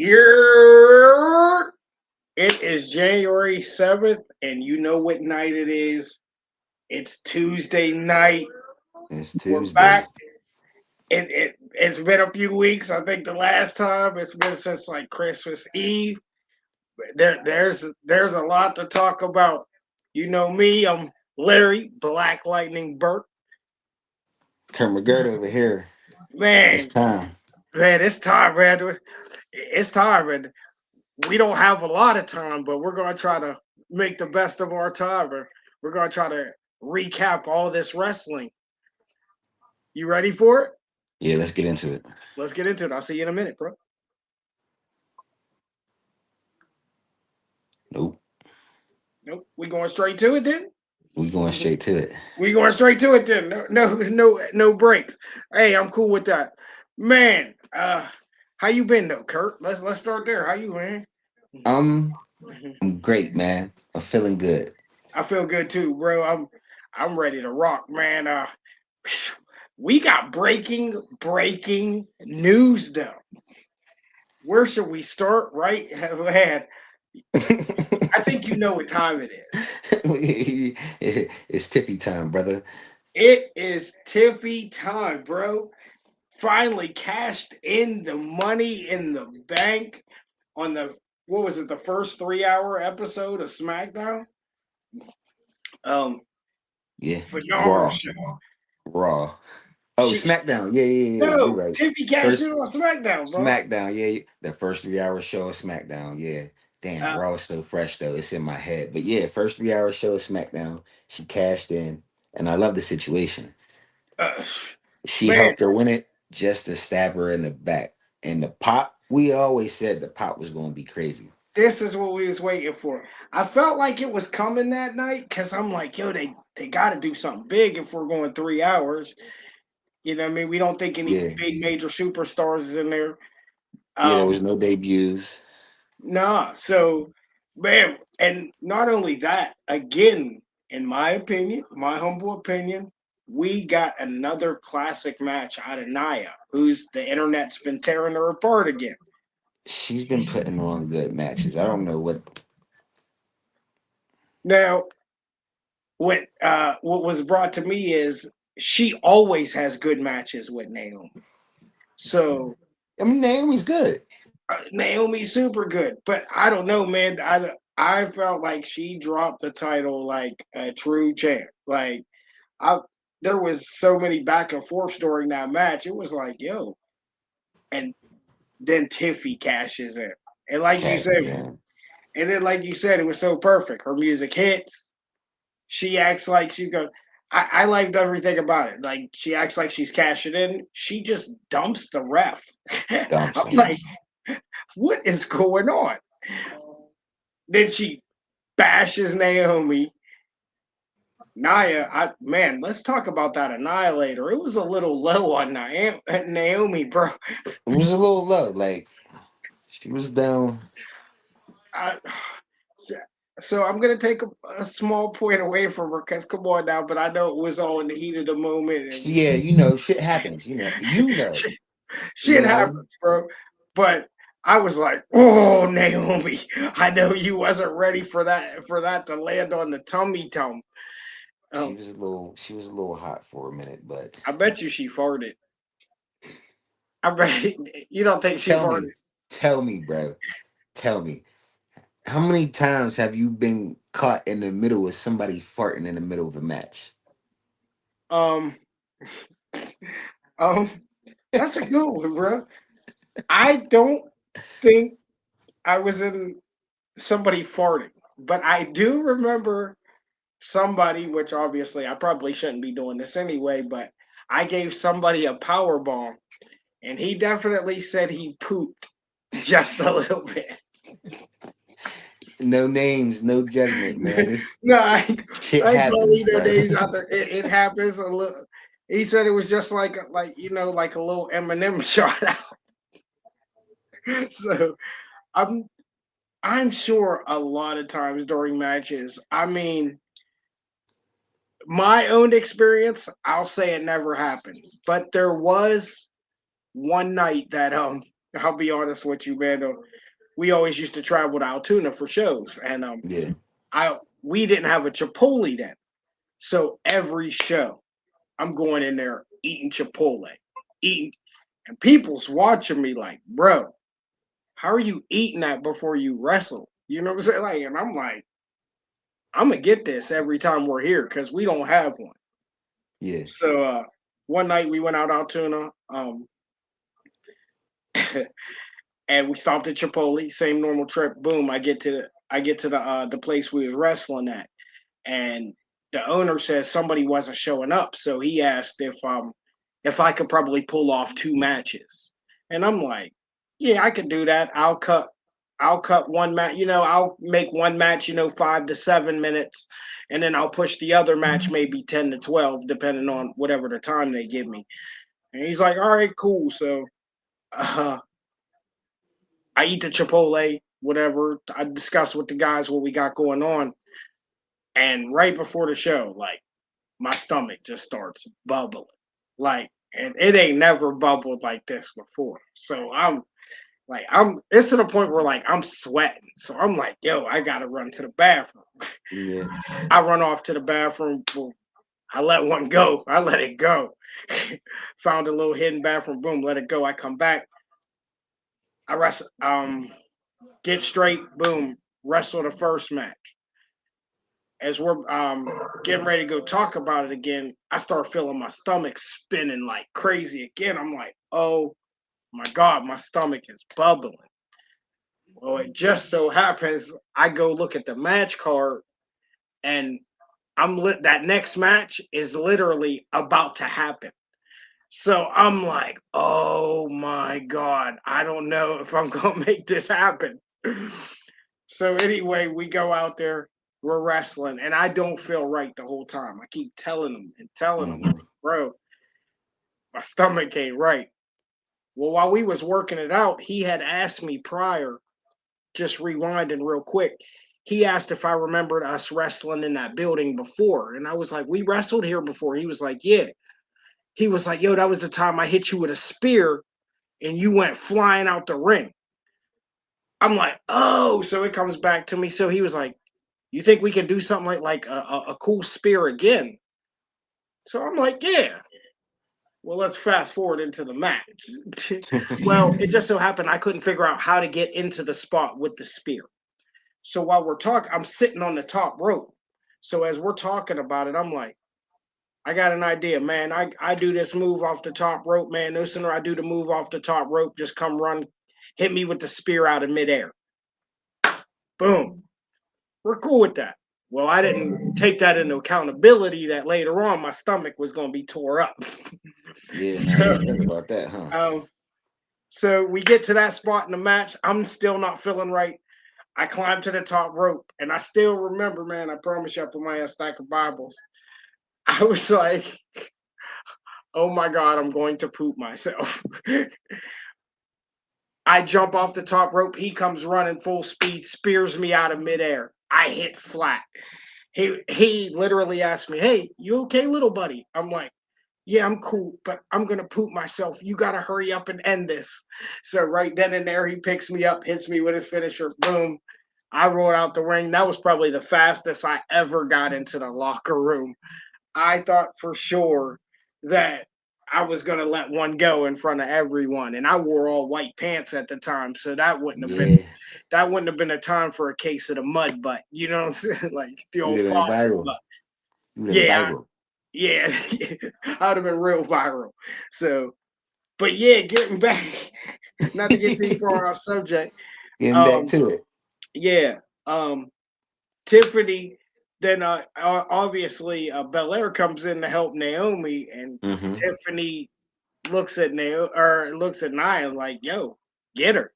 Here it is January 7th, and you know what night it is. It's Tuesday night. It's We're back. Tuesday. It's been a few weeks. I think the last time it's been since like Christmas Eve. There's a lot to talk about. You know me, I'm Larry Black Lightning Burke. Kurt McGirt over here. It's Man, time. man, it's time, man. It's time, and we don't have a lot of time, but we're gonna try to make the best of our time. We're gonna try to recap all this wrestling. You ready for it? Yeah, let's get into it. Let's get into it. I'll see you in a minute, bro. Nope. Nope. We going straight to it then? We going straight to it. We going straight to it then. No breaks. Hey, I'm cool with that. Man, how you been though, Kurt? Let's start there. How you, man? Um, I'm great, man. I'm feeling good. I feel good too, bro. I'm ready to rock, man. We got breaking news though. Where should we start? Right, man. I think you know what time it is. It's Tiffy time, brother. It is Tiffy time, bro. Finally cashed in the money in the bank on the what was it, the first 3 hour episode of SmackDown? Um, Yeah, phenomenal raw, show. raw. Oh, She SmackDown. Yeah. You no right. Tiffy cashed in First on SmackDown, bro. SmackDown. Yeah, the first 3 hour show of SmackDown. Yeah. Damn, Uh, Raw is so fresh though. It's in my head. But yeah, first 3 hour show of SmackDown. She cashed in, and I love the situation. uh, She man, helped her win it just to stab her in the back. And the pop, we always said the pop was going to be crazy. this is what we was waiting for. I felt like it was coming that night because I'm like, yo, they got to do something big if we're going 3 hours. You know what I mean? We don't think any Yeah. big major superstars is in there. Yeah, there Um, was no debuts. nah. So, man, and not only that, again, in my opinion, my humble opinion, we got another classic match out of Naya, who's the internet's been tearing her apart again. She's been putting on good matches. I don't know what. Now, what was brought to me is she always has good matches with Naomi. So I mean, Naomi's good. Naomi's super good, but I don't know, man. I felt like she dropped the title like a true champ. Like I there was so many back and forths during that match. It was like, yo, and then Tiffy cashes in. And like you said, Cashes in. and then like you said, it was so perfect. Her music hits. She acts like she's going. I liked everything about it. Like she acts like she's cashing in. She just dumps the ref. Dumps I'm him. like, what is going on? Then she bashes Naomi. Naya, man, let's talk about that annihilator. It was a little low on Naomi, bro. It was a little low. Like, she was down. I, so I'm gonna take a small point away from her because come on now, but I know it was all in the heat of the moment and Yeah, shit happens. shit, You shit know. happens, bro. But I was like, oh Naomi, I know you wasn't ready for that to land on the tummy tum. Um, She was a little hot for a minute, but I bet you she farted. I bet you don't think she tell farted. me, tell me, bro, tell me, how many times have you been caught in the middle of somebody farting in the middle of a match? Um, um, that's a good one, bro. I don't think I was in somebody farting, but I do remember somebody, which obviously I probably shouldn't be doing this anyway, but I gave somebody a power bomb, and he definitely said he pooped just a little bit. No names, no judgment, man. This No, shit I ain't gonna happens, leave no bro. names out there. It happens a little. He said it was just like like a little Eminem shot out. So I'm I'm sure a lot of times during matches. I mean, my own experience, I'll say it never happened, but there was one night that I'll be honest with you, man. we always used to travel to Altoona for shows, and Yeah. I we didn't have a Chipotle then, so every show I'm going in there eating Chipotle, eating, and people's watching me like, bro, how are you eating that before you wrestle? You know what I'm saying? Like, and I'm like, I'm gonna get this every time we're here because we don't have one. Yeah. So one night we went out Altoona, and we stopped at Chipotle. Same normal trip. Boom, I get to the place we was wrestling at, and the owner says somebody wasn't showing up, so he asked if I could probably pull off two matches, and I'm like, yeah, I could do that. I'll cut one match. You know, I'll make one match. 5 to 7 minutes, and then I'll push the other match maybe 10 to 12, depending on whatever the time they give me. And he's like, all right, cool. So. Uh, I eat the Chipotle, whatever. I discuss with the guys what we got going on. And right before the show, like my stomach just starts bubbling. Like, and it ain't never bubbled like this before. So it's to the point where like I'm sweating. So I'm like, yo, I gotta run to the bathroom. Yeah. I run off to the bathroom. Boom. I let one go. I let it go. Found a little hidden bathroom. Boom, let it go. I come back. I rest. Get straight. Boom. Wrestle the first match. As we're getting ready to go talk about it again, I start feeling my stomach spinning like crazy again. I'm like, oh my God, my stomach is bubbling. Well, it just so happens I go look at the match card, and I'm lit. That next match is literally about to happen. So I'm like, oh my God, I don't know if I'm going to make this happen. So anyway, we go out there, we're wrestling, and I don't feel right the whole time. I keep telling them and telling them, Hmm. like, bro, my stomach ain't right. Well, while we was working it out, he had asked me prior, just rewinding real quick. He asked if I remembered us wrestling in that building before, and I was like, we wrestled here before. He was like, yeah. He was like, yo, that was the time I hit you with a spear and you went flying out the ring. I'm like, oh, so it comes back to me. So he was like, you think we can do something like a cool spear again? So I'm like, yeah. Well, let's fast forward into the match. Well, it just so happened I couldn't figure out how to get into the spot with the spear. So while we're talking, I'm sitting on the top rope. So as we're talking about it, I'm like, I got an idea, man. I do this move off the top rope, man. No sooner I do the move off the top rope, just come run, hit me with the spear out of midair. Boom. We're cool with that. Well, I didn't take that into accountability that later on my stomach was going to be tore up. Yeah. Now you so, didn't think about that, huh? um, so we get to that spot in the match. I'm still not feeling right. I climb to the top rope, and I still remember, man. I promise you, I put my stack of Bibles. I was like, "Oh my God, I'm going to poop myself." I jump off the top rope. He comes running full speed, spears me out of midair. I hit flat. He literally asked me, "Hey, you okay, little buddy?" I'm like, "Yeah, I'm cool, but I'm gonna poop myself. You gotta hurry up and end this." So right then and there, he picks me up, hits me with his finisher. Boom. I rolled out the ring. That was probably the fastest I ever got into the locker room. I thought for sure that I was gonna let one go in front of everyone, and I wore all white pants at the time, so Yeah. that wouldn't have been a time for a case of the mud butt. You know what I'm saying? Like the You old would have been faucet viral. butt. You would have been Yeah, viral. yeah, I would have been real viral. So, but yeah, getting back, not to get too far off subject. Getting back Um, to it. yeah, um, Tiffany. Then obviously Belair comes in to help Naomi, and Hmm. Tiffany looks at looks at Nia like, "Yo, get her."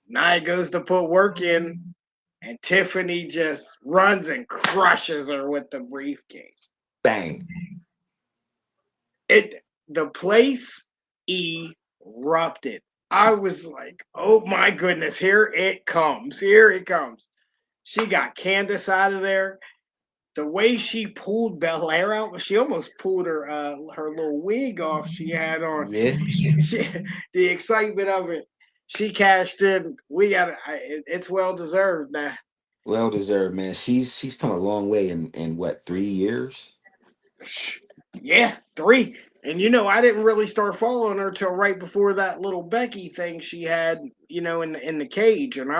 Nia goes to put work in, and Tiffany just runs and crushes her with the briefcase. Bang. The place erupted. I was like, "Oh my goodness, here it comes! Here it comes!" She got Candace out of there. The way she pulled Belair out, she almost pulled her little wig off she had on. Yeah. She, the excitement of it. she cashed in. We got it's well deserved now. Well deserved, man. She's come a long way in what, 3 years? Yeah, three. And I didn't really start following her till right before that little Becky thing she had, in the cage. And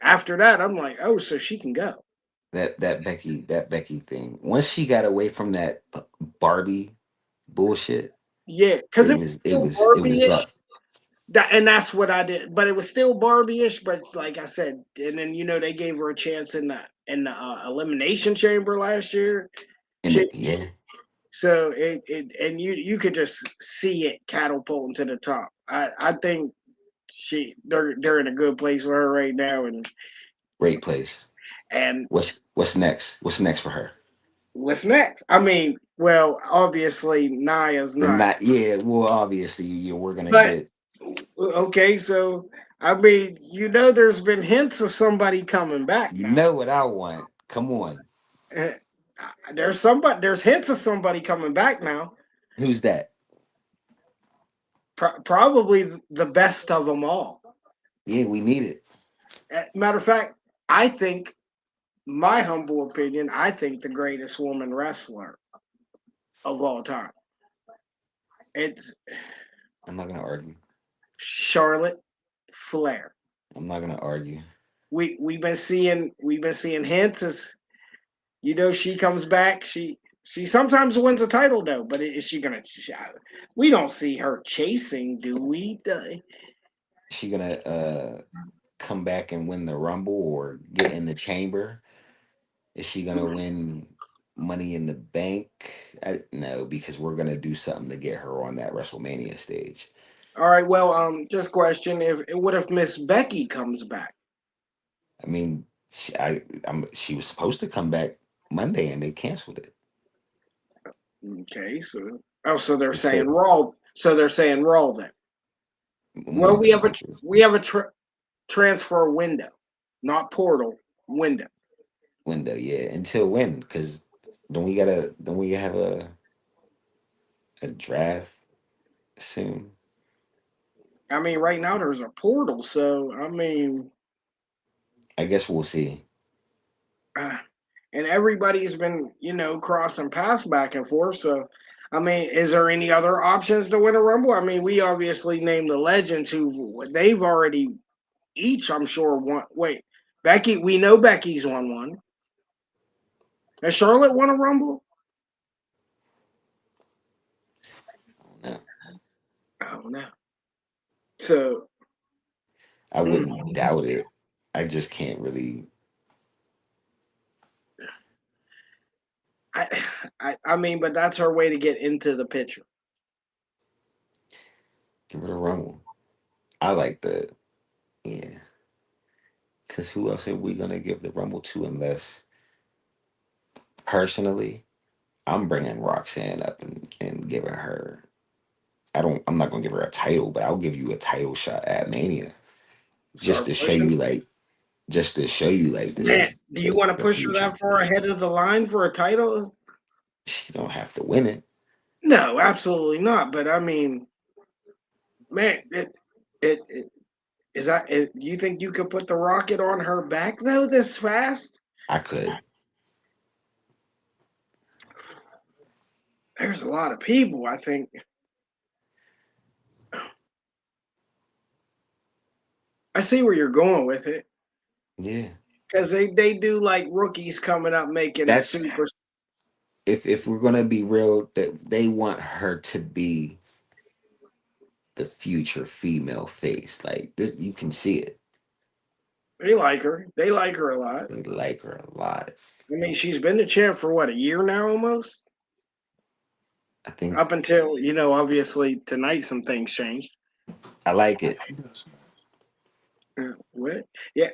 after that, I'm like, oh, so she can go. That Becky thing. Once she got away from that Barbie bullshit, Yeah, because it it was was it still was it was Barbie-ish. up. And that's what I did, but it was still Barbie-ish. But like I said, and then they gave her a chance in the elimination chamber last year. And She yeah, so it and you could just see it catapulting to the top. I think they're in a good place with her right now, great place. and What's next? What's next for her? what's next? I mean, well, obviously Naya's Or not, not? Yeah, well, obviously, we're gonna but get. okay, so I mean, there's been hints of somebody coming back You now. know what I want? Come on, Uh, there's hints of somebody coming back now. who's that? Probably the best of them all. Yeah, we need it. Matter of fact, I think, my humble opinion, I think the greatest woman wrestler of all time. It's I'm not gonna argue. Charlotte Flair. I'm not gonna argue. We've been seeing hints as she comes back. She sometimes wins a title though, but is she gonna? We don't see her chasing, do we? Is she gonna come back and win the Rumble or get in the chamber? Is she gonna win Money in the Bank? No, because we're gonna do something to get her on that WrestleMania stage. All right. Well, just question: If what if Miss Becky comes back? I mean, she was supposed to come back Monday and they canceled it. Okay, so they're They saying said Raw. So they're saying Raw then. Well, more we than have a likely transfer window, not portal window. window. Yeah, until when? Because don't we have a draft soon? I mean, right now there's a portal, so I mean, I guess we'll see. uh, and everybody's been crossing paths back and forth. So, I mean, is there any other options to win a Rumble? I mean, we obviously named the legends who they've already each, I'm sure, won. Wait, Becky, we know Becky's won one. Has Charlotte won a Rumble? No, I don't know. So, I wouldn't mm, doubt it. I just can't really I, I mean, but that's her way to get into the picture. give it a rumble. I like the yeah. Because who else are we gonna give the rumble to unless personally, I'm bringing Roxanne up and giving her. I'm not gonna give her a title, but I'll give you a title shot at Mania just Start to show pushing. you this Man, is do you want to the push her future. that far ahead of the line for a title? She don't have to win it. No, absolutely not. But I mean, man, it is that. Do you think you could put the rocket on her back though this fast? I could. There's a lot of people. I think I see where you're going with it Yeah. because they do like rookies coming up making a That's super. if we're gonna be real, that they want her to be the future female face. Like this, you can see it. They like her. They like her a lot. They like her a lot. I mean, she's been the champ for what, a year now almost? I think Up until, obviously tonight some things changed. I like it. What? Yeah.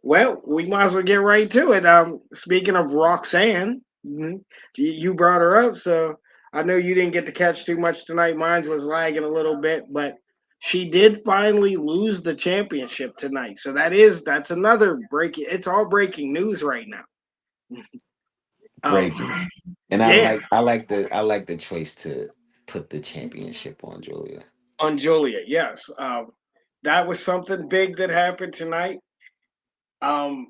Well, we might as well get right to it. Speaking of Roxanne, you brought her up, so I know you didn't get to catch too much tonight. Mine was lagging a little bit, but she did finally lose the championship tonight. So that's another breaking. It's all breaking news right now. Um, Breaking. And yeah, I like the choice to put the championship on Julia. on Julia, yes. that was something big that happened tonight. Um,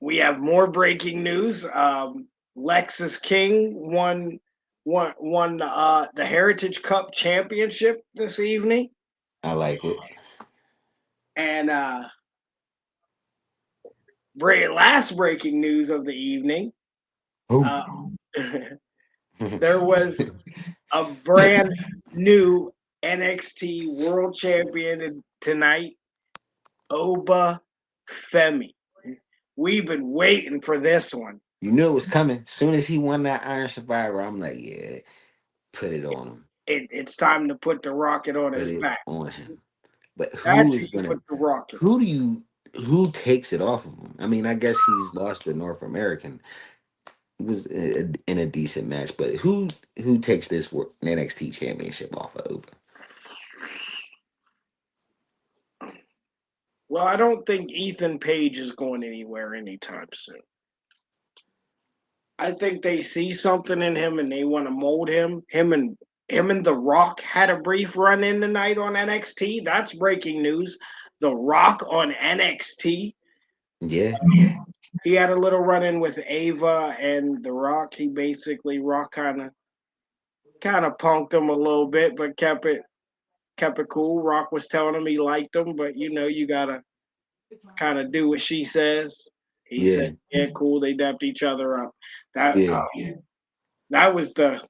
we have more breaking news. Lexus King won the Heritage Cup Championship this evening, I like it. and last breaking news of the evening. Oh. Uh, there was a brand new NXT World Champion tonight, Oba Femi. We've been waiting for this one. You knew it was coming. As soon as he won that Iron Survivor, I'm like, yeah, put it on him. It's time to put the rocket on Put his it back. on him. But who That's who is you gonna? put the rocket on. Who do you? Who takes it off of him? I mean, I guess he's lost the North American. It was in a decent match, but who takes this NXT Championship off of Oprah? Well, I don't think Ethan Page is going anywhere anytime soon. I think they see something in him and they want to mold him. Him and The Rock had a brief run in tonight on NXT. That's breaking news. The Rock on NXT. Yeah, He had a little run in with Ava and The Rock. He basically Rock kind of punked him a little bit, but kept it cool. Rock was telling him he liked him, but you gotta kind of do what she says. He said, yeah, "Yeah, cool." They dapped each other up. That yeah. that was the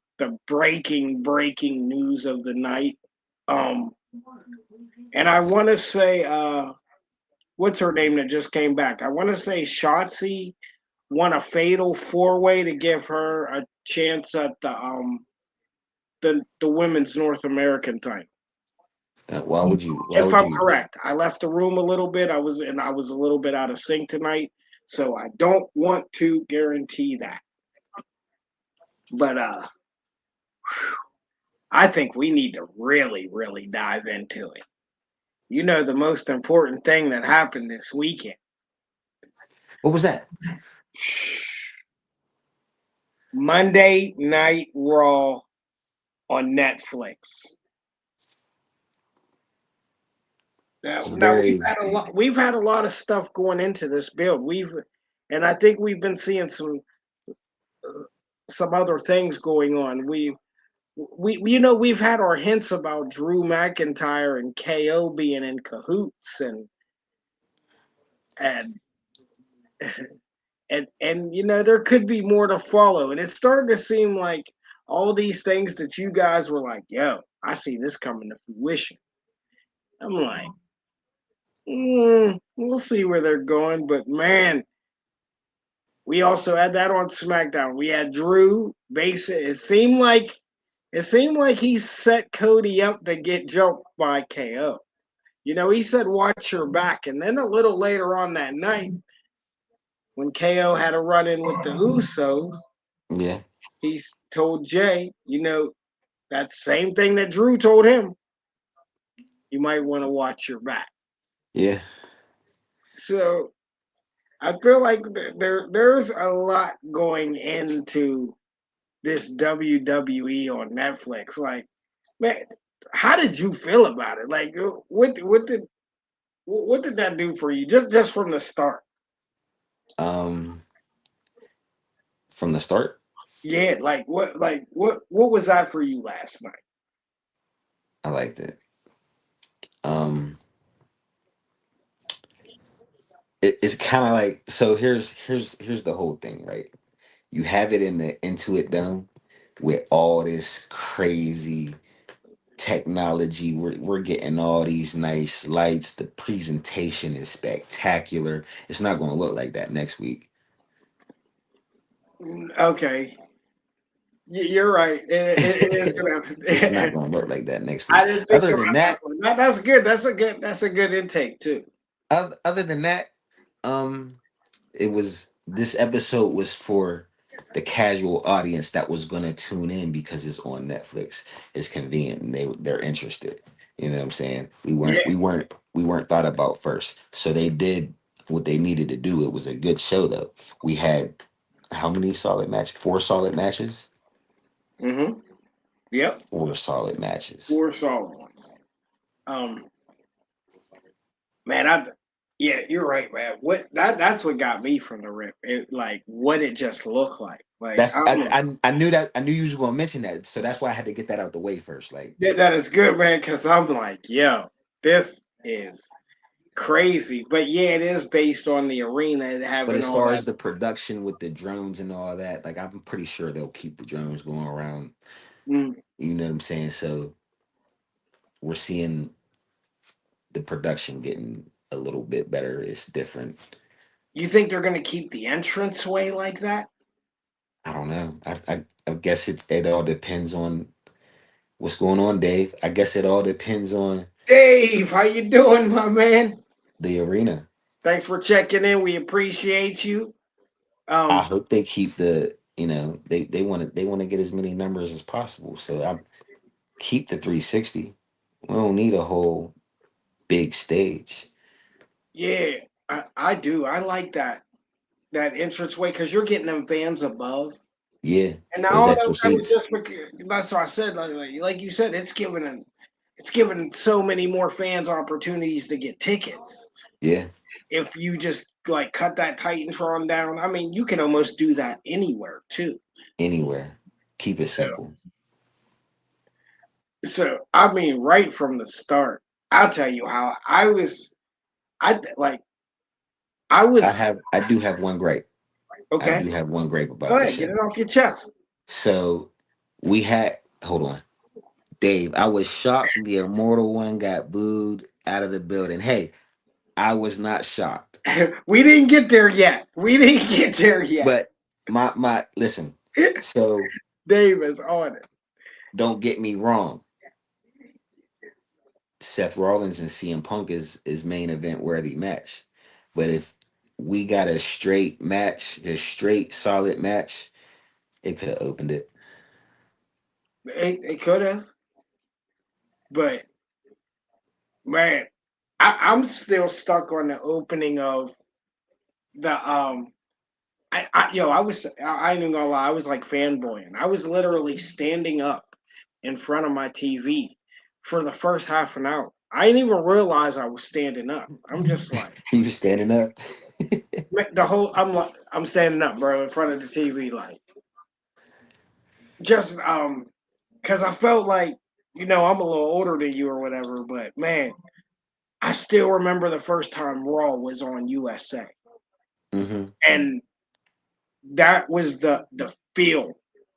breaking news of the night. Um, and I want to say, what's her name that just came back? I want to say Shotzi won a fatal four way to give her a chance at the women's North American title. Why would you? Why If would I'm you? correct, I left the room a little bit. I was a little bit out of sync tonight, so I don't want to guarantee that. But I think we need to really, really dive into it. The most important thing that happened this weekend. What was that? Monday Night Raw on Netflix. It's Now we've very. had a lot. We've had a lot of stuff going into this build. And I think we've been seeing some other things going on. We've had our hints about Drew McIntyre and KO being in cahoots and and there could be more to follow. And it's starting to seem like all these things that you guys were like, yo, I see this coming to fruition. I'm like, we'll see where they're going. But man, we also had that on SmackDown. We had Drew base it. It seemed like he set Cody up to get jumped by KO. He said, watch your back. And then a little later on that night, when KO had a run in with the Usos, Yeah, he told Jay, that same thing that Drew told him. You might want to watch your back. yeah. So I feel like there's a lot going into this WWE on Netflix. Like, man, how did you feel about it? Like, what did that do for you? Just from the start. Um, from the start, Yeah, what was that for you last night? I liked it. Um, it's kind of like so. Here's the whole thing, right? You have it in the Intuit Dome with all this crazy technology. We're getting all these nice lights. The presentation is spectacular. It's not going to look like that next week. Okay, you're right. It is It's not gonna. going to look like that next I week. didn't think Other than about that that, one. That's good. That's a good intake too. other than that, um, it was this episode was for the casual audience that was going to tune in because it's on Netflix. It's convenient and they're interested. You know what I'm saying? We Yeah. weren't we weren't we weren't thought about first. So they did what they needed to do. It was a good show though. We had how many solid matches? Four solid matches? Mm-hmm. Yep. Four solid matches. Four solid ones. Um, Man, yeah, you're right, man. That's what got me from the rip. It like what it just looked like. Like That's I'm like, I knew that I knew you was gonna mention that, so that's why I had to get that out the way first. Like, that is good, man, because I'm like, yo, this is crazy. But yeah, it is based on the arena and but having as all far that. as the production with the drones and all that, like I'm pretty sure they'll keep the drones going around. Mm. You know what I'm saying? So we're seeing the production getting a little bit better. It's different. You think they're gonna keep the entrance way like that? I don't know. I guess it all depends on what's going on, Dave. I guess it all depends on Dave, how you doing, my man? the arena. Thanks for checking in. We appreciate you. I Um, hope they keep the, they want to get as many numbers as possible. So I keep the 360. We don't need a whole big stage. yeah, I do. I like that entrance way because you're getting them fans above. Yeah, And now those all extra that was seats. just that's what I said. Like you said, it's giving so many more fans opportunities to get tickets. Yeah, If you just like cut that Titantron down, I mean, you can almost do that anywhere too. anywhere. Keep it So, simple. so I mean, right from the start, I'll tell you how I was. I like I was I do have one gripe. I okay. do have one gripe Go about the ahead, get show. it off your chest. So hold on. Dave, I was shocked the Immortal One got booed out of the building. Hey, I was not shocked. We didn't get there yet. We didn't get there yet. But my listen, so Dave is on it. don't get me wrong. Seth Rollins and CM Punk is main event worthy match. But if we got a straight match, a straight solid match, it could have opened it. It could have, but man, I'm still stuck on the opening of the I was I ain't even gonna lie, I was like fanboying. I was literally standing up in front of my TV for the first half an hour. I didn't even realize I was standing up. I'm just like He was standing up. the whole. I'm like I'm standing up, bro, in front of the TV, like just because I felt like I'm a little older than you or whatever, but man, I still remember the first time Raw was on USA, Hmm. and that was the feel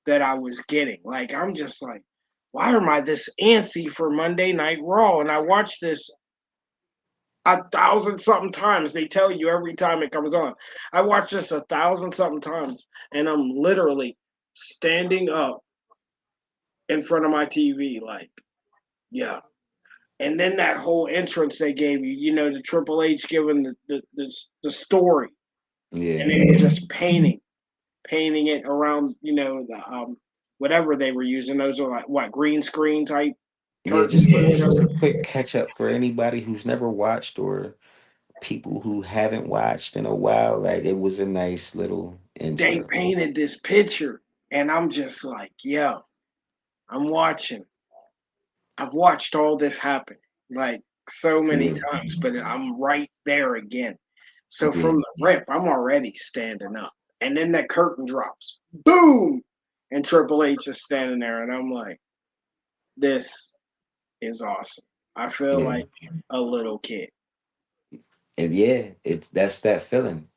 that I was getting. Like I'm just like, why am I this antsy for Monday Night Raw? And I watched this a thousand something times. They tell you every time it comes on. I watched this a thousand something times, and I'm literally standing up in front of my TV, like, yeah. And then that whole entrance they gave you, the Triple H giving the story, Yeah. and they were just painting it around, the whatever they were using. Those are like what green screen type Yeah, curtains or just a whatever. quick catch up for anybody who's never watched or people who haven't watched in a while. Like it was a nice little They intro. painted this picture, and I'm just like, yo, I'm watching. I've watched all this happen like so many Yeah. times, but I'm right there again. So Yeah. from the rip, I'm already standing up. And then that curtain drops. Boom! And Triple H is standing there, and I'm like, this is awesome. I feel Yeah. like a little kid. And yeah, it's that's that feeling.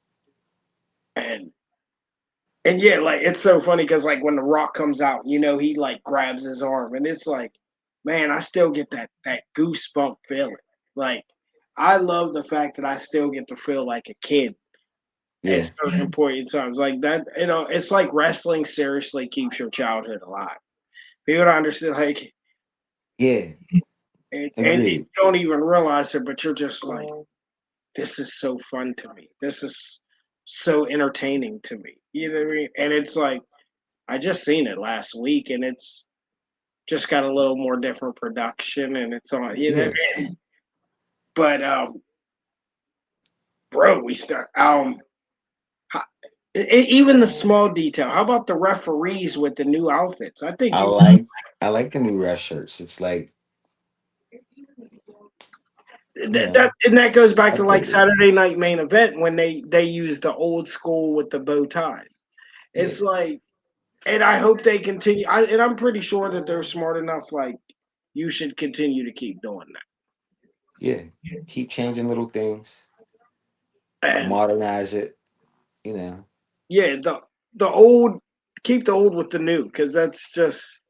And and yeah, like it's so funny because like when the rock comes out, he like grabs his arm and it's like, man, I still get that goosebump feeling. Like I love the fact that I still get to feel like a kid at Yeah. certain point in times. Like that, it's like wrestling seriously keeps your childhood alive. People don't understand like Yeah. and you Agreed. don't even realize it, but you're just like, this is so fun to me. This is so entertaining to me. You know what I mean? And it's like I just seen it last week, and it's just got a little more different production, and it's on. You know what Yeah. I mean? But bro, we start ho- even the small detail. How about the referees with the new outfits? I think I you like I like the new ref shirts. It's like you know, And that goes back to like updated. Saturday Night Main Event when they use the old school with the bow ties. Yeah, It's like, and I hope they continue. And I'm pretty sure that they're smart enough. Like, you should continue to keep doing yeah. Keep changing little things, that. And modernize it. You know, yeah, the old, keep the old with the new, because that's just,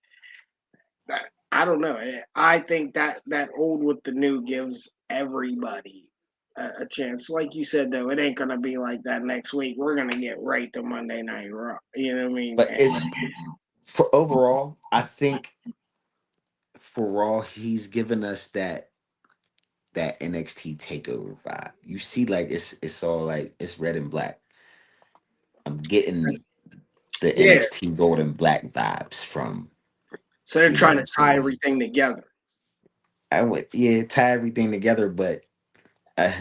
I don't know. I think that that old with the new gives everybody a chance. Like you said, though, it ain't gonna be like that next week. We're gonna get right to Monday Night Raw. You know what I mean? but it's for overall. I think for Raw, he's given us that NXT takeover vibe. You see, like it's all like it's red and black. I'm getting the Yeah. NXT gold and black vibes from, So they're you know trying what to I'm tie saying. everything together I would, yeah, tie everything together, but uh,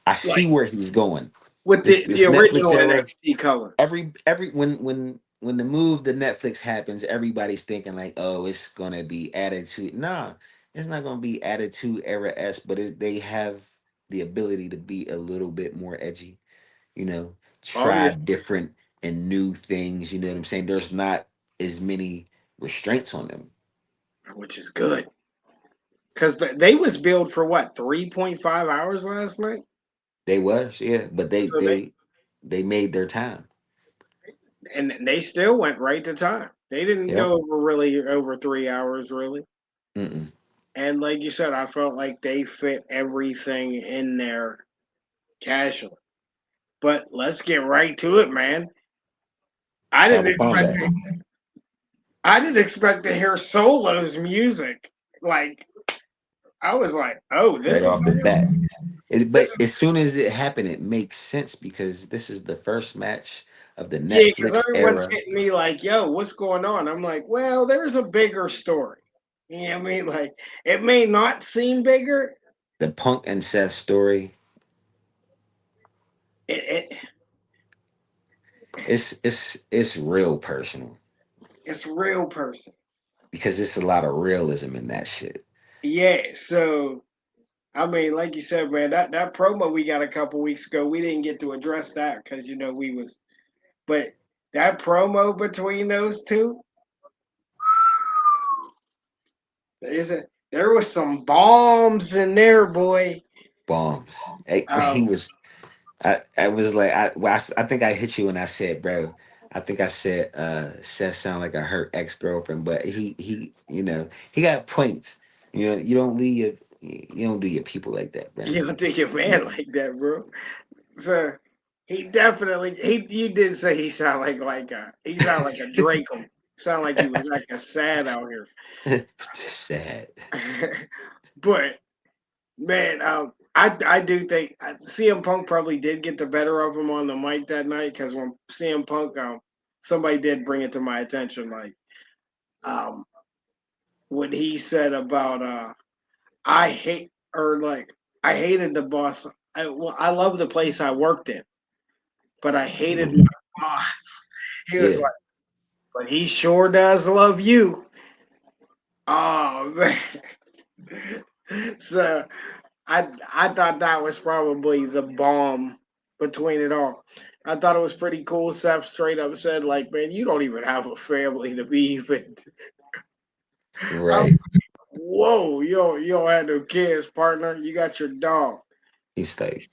I see like where he's going. with This the Netflix original era, NXT colors. every when the move the Netflix happens, everybody's thinking like, oh, it's gonna be attitude. Nah, it's not gonna be attitude era s, but they have the ability to be a little bit more edgy. You know, try Obviously, different and new things. You know what I'm saying? There's not as many restraints on them. which is good because they was billed for what 3.5 hours last night. They was, yeah, but So they made their time. they still went right to time. They didn't Yep. go over really over 3 hours really. Mm-mm. And like you said, I felt like they fit everything in there casually. But let's get right to it, man. I didn't Tribal expect combat to, I didn't expect to hear Solo's music. Like, I was like, oh, right this is off the bat. this But is as soon as it happened, it makes sense because this is the first match of the yeah, because Netflix everyone's era. hitting me like, yo, what's going on? I'm like, well, there's a bigger story. You know what I mean? Like, it may not seem bigger. The Punk and Seth story. It It's real personal it's real person. because it's a lot of realism in that shit. Yeah. So I mean, like you said, man, that promo we got a couple weeks ago, we didn't get to address that because we was, but that promo between those two, is it? There was some bombs in there, boy. Bombs. He Um, was. I was like, I think I hit you when I said, bro. I think I said, Seth sound like a hurt ex girlfriend, but he got points. You don't leave you don't do your people like that, bro. you don't think your man like that, bro. So he definitely you did say he sound like a Draco. Sound like he was like a sad out It's just sad. here. But man, I do think CM Punk probably did get the better of him on the mic that night because when CM Punk, somebody did bring it to my attention, like um, what he said about I hate or like I hated the boss. I love the place I worked in, but I hated my Mhm. boss. He was Yeah, like, but he sure does love you. Oh man. So I thought that was probably the bomb between it all. I thought it was pretty cool. Seth straight up said, like, man, you don't even have a family to be even. I'm right. whoa, you don't have no kids, partner. You got your dog. He's like,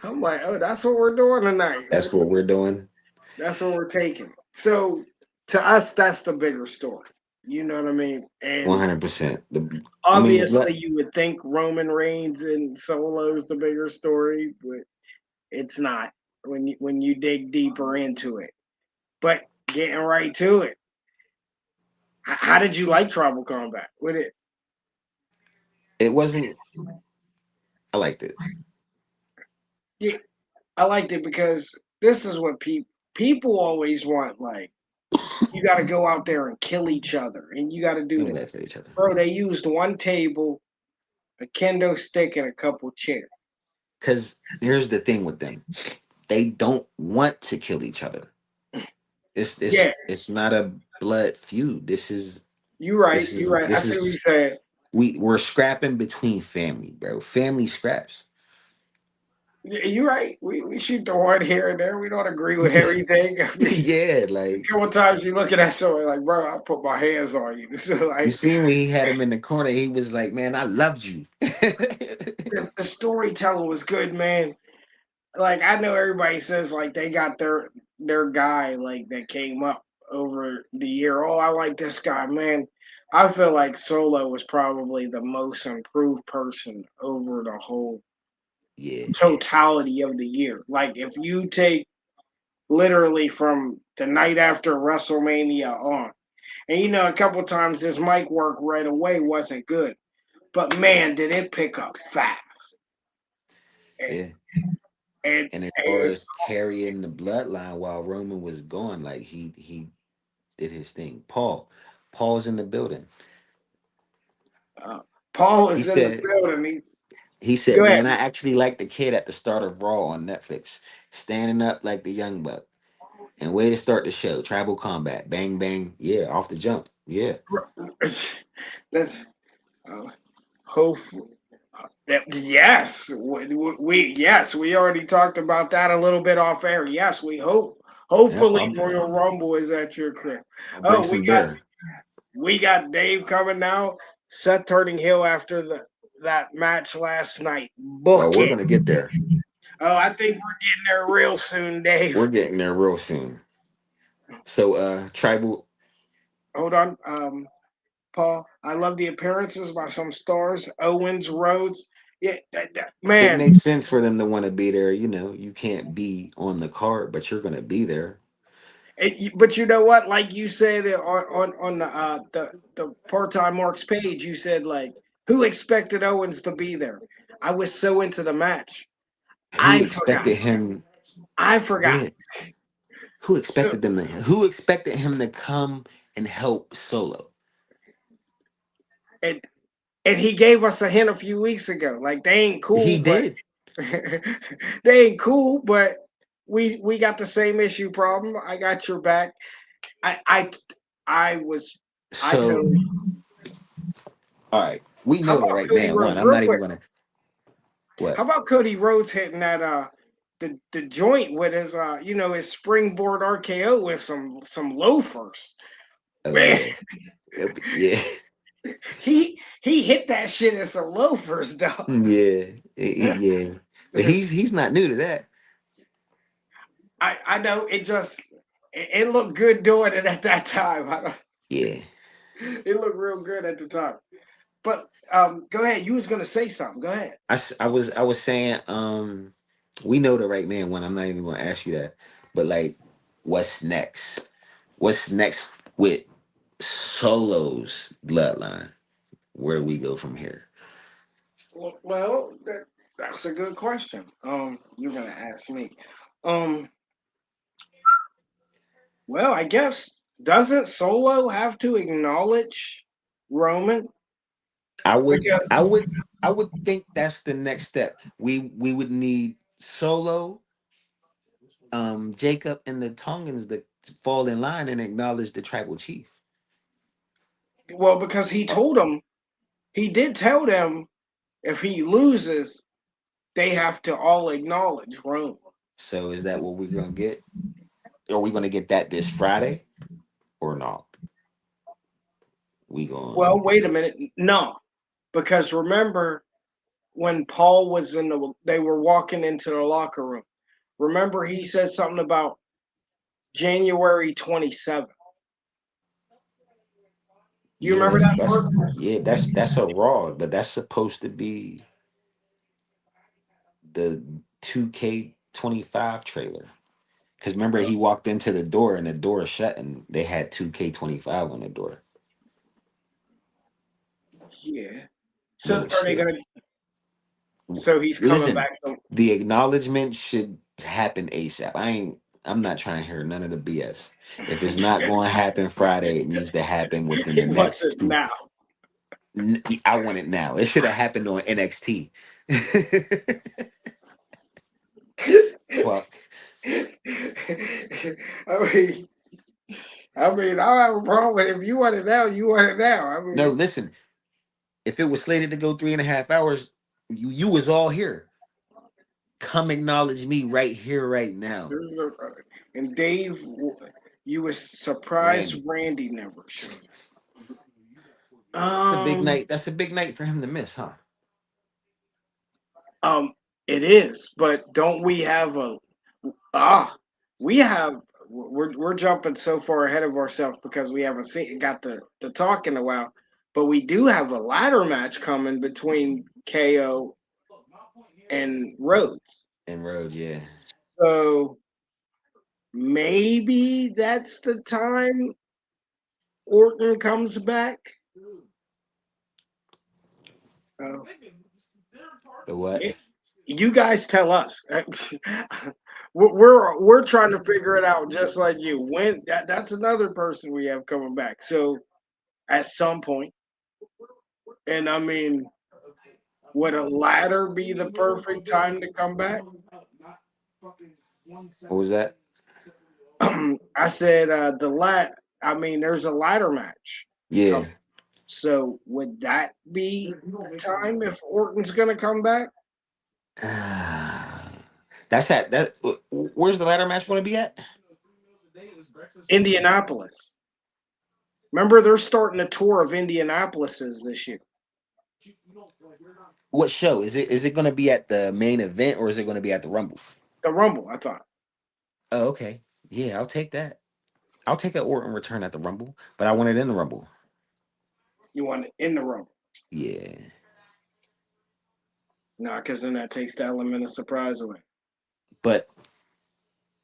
I'm like, oh, that's what we're doing tonight. that's what we're doing. That's what we're taking. So to us, that's the bigger story. You know what I mean? One And hundred percent. I mean, obviously, you would think Roman Reigns and Solo's the bigger story, but it's not when you dig deeper into it. But getting right to it, how did you like Tribal Combat? With it, it wasn't. I liked it. yeah, I liked it because this is what people always want. Like you got to go out there and kill each other, and you got to do We don't this. laugh at each other. Bro, they used one table, a kendo stick, and a couple chairs. Because here's the thing with them, they don't want to kill each other. It's Yeah, it's it's not a blood feud. This is you're right. this You're is right. I this see what you're is saying. we're scrapping between family, bro. Family scraps. You're right. We shoot the one here and there. We don't agree with everything. I mean, Yeah, a like couple times you looking at someone like, bro, I put my hands on you. This is you like seen when he had him in the corner, he was like, "Man, I loved you." the storytelling was good, man. Like I know everybody says like they got their guy like that came up over the year. Oh, I like this guy, man. I feel like Solo was probably the most improved person over the whole Yeah, totality of the year. Like if you take literally from the night after WrestleMania on, and a couple times his mic work right away wasn't good, but man, did it pick up fast. And, yeah. and, And as far and as carrying the bloodline while Roman was gone, like he did his thing. Paul's in the building. uh, Paul He was in the said building. he said, Go ahead. "Man, I actually like the kid at the start of Raw on Netflix, standing up like the young buck. And way to start the show. Tribal combat. Bang bang. Yeah, off the jump. Yeah. Let's uh, hope. Yes, we already talked about that a little bit off air. Yes, we hope. Yep. Hopefully, Royal Rumble is at your crib. I'll bring Oh, some beer. we got Dave coming now. Seth turning heel after that match last night. Oh, Book we're it. gonna get there. Oh, I think we're getting there real soon, We're Dave. getting there real soon. So tribal, Hold on. Paul. I love the appearances by some stars. Owens, Rhodes. Yeah, it man. makes sense for them to want to be there. You know, you can't be on the card, but you're gonna be there. But you know what? Like you said on the part time Marks page, you said like, who expected Owens to be there? I was so into the match, Who I forgot. expected him? I forgot. Yeah. Who So expected them to who expected him to come and help Solo? and and he gave us a hint a few weeks ago. Like they ain't He cool, but did. they ain't cool, but we got the same issue problem. I got your back. I I I was I So totally. all right. We How know the about right Cody man won. Rhodes? I'm Real not even quick. gonna How what? about Cody Rhodes hitting that the joint with his his springboard RKO with some loafers. Oh Man, yeah. Yeah. he hit that shit in some loafers, dog. Yeah, yeah, but he's not new to that. I know it just it looked good doing it at that time. I don't, Yeah, it looked real good at the time. But go ahead. You was gonna say something. Go ahead. I was saying, we know the right man when I'm not even gonna ask you that, but like, what's next? What's next with Solo's bloodline? Where do we go from here? Well, that's a good question. You're gonna ask me. Um, Well, I guess doesn't Solo have to acknowledge Roman? I would, Because I would, I would think that's the next step. We would need Solo, Jacob, and the Tongans to fall in line and acknowledge the tribal chief. because he did tell them if he loses, they have to all acknowledge Roman. So is that what we're gonna get? Are we gonna get that this Friday or not? We Well, going wait a minute, no, because remember when Paul was they were walking into the locker room. Remember he said something about January 27th. You yeah, remember that's that that's part? yeah, that's a raw, but that's supposed to be the 2K25 trailer. Cause remember he walked into the door and the door is shut and they had 2K25 on the door. Yeah. So Little are they shit. gonna? So he's coming Listen, back. the acknowledgement should happen ASAP. I'm not trying to hear none of the BS. If it's not going to happen Friday, it needs to happen within the He wants next it two. now. I want it now. It should have happened on NXT. Fuck. I mean, I don't have a problem with it. If you want it now, you want it now. I No, mean, listen. If it was slated to go 3.5 hours, you was all here. Come acknowledge me right here, right now, There's no, and Dave, you was surprised Randy. Randy never showed up. That's a big night. That's a big night for him to miss, huh? Um, it is, but don't we have a ah? We have we're jumping so far ahead of ourselves because we haven't seen got the talk in a while, but we do have a ladder match coming between KO and Rhodes. And Road, yeah. So maybe that's the time Orton comes back. Uh, The what? you guys tell us. We're trying to figure it out just like you. When that's another person we have coming back. So at some point, and I mean, would a ladder be the perfect time to come back? What was that? I said the lat. I mean, there's a ladder match Yeah. coming. So would that be the time if Orton's going to come back? That's at that. Where's the ladder match going to be at? Indianapolis. Remember, they're starting a tour of Indianapolis's this year. What show is it? Is it going to be at the main event or is it going to be at the Rumble? The Rumble, I thought. Oh, okay. Yeah, I'll take that. I'll take an Orton return at the Rumble, but I want it in the Rumble. You want it in the Rumble. Yeah, No, because then that takes the element of surprise away. but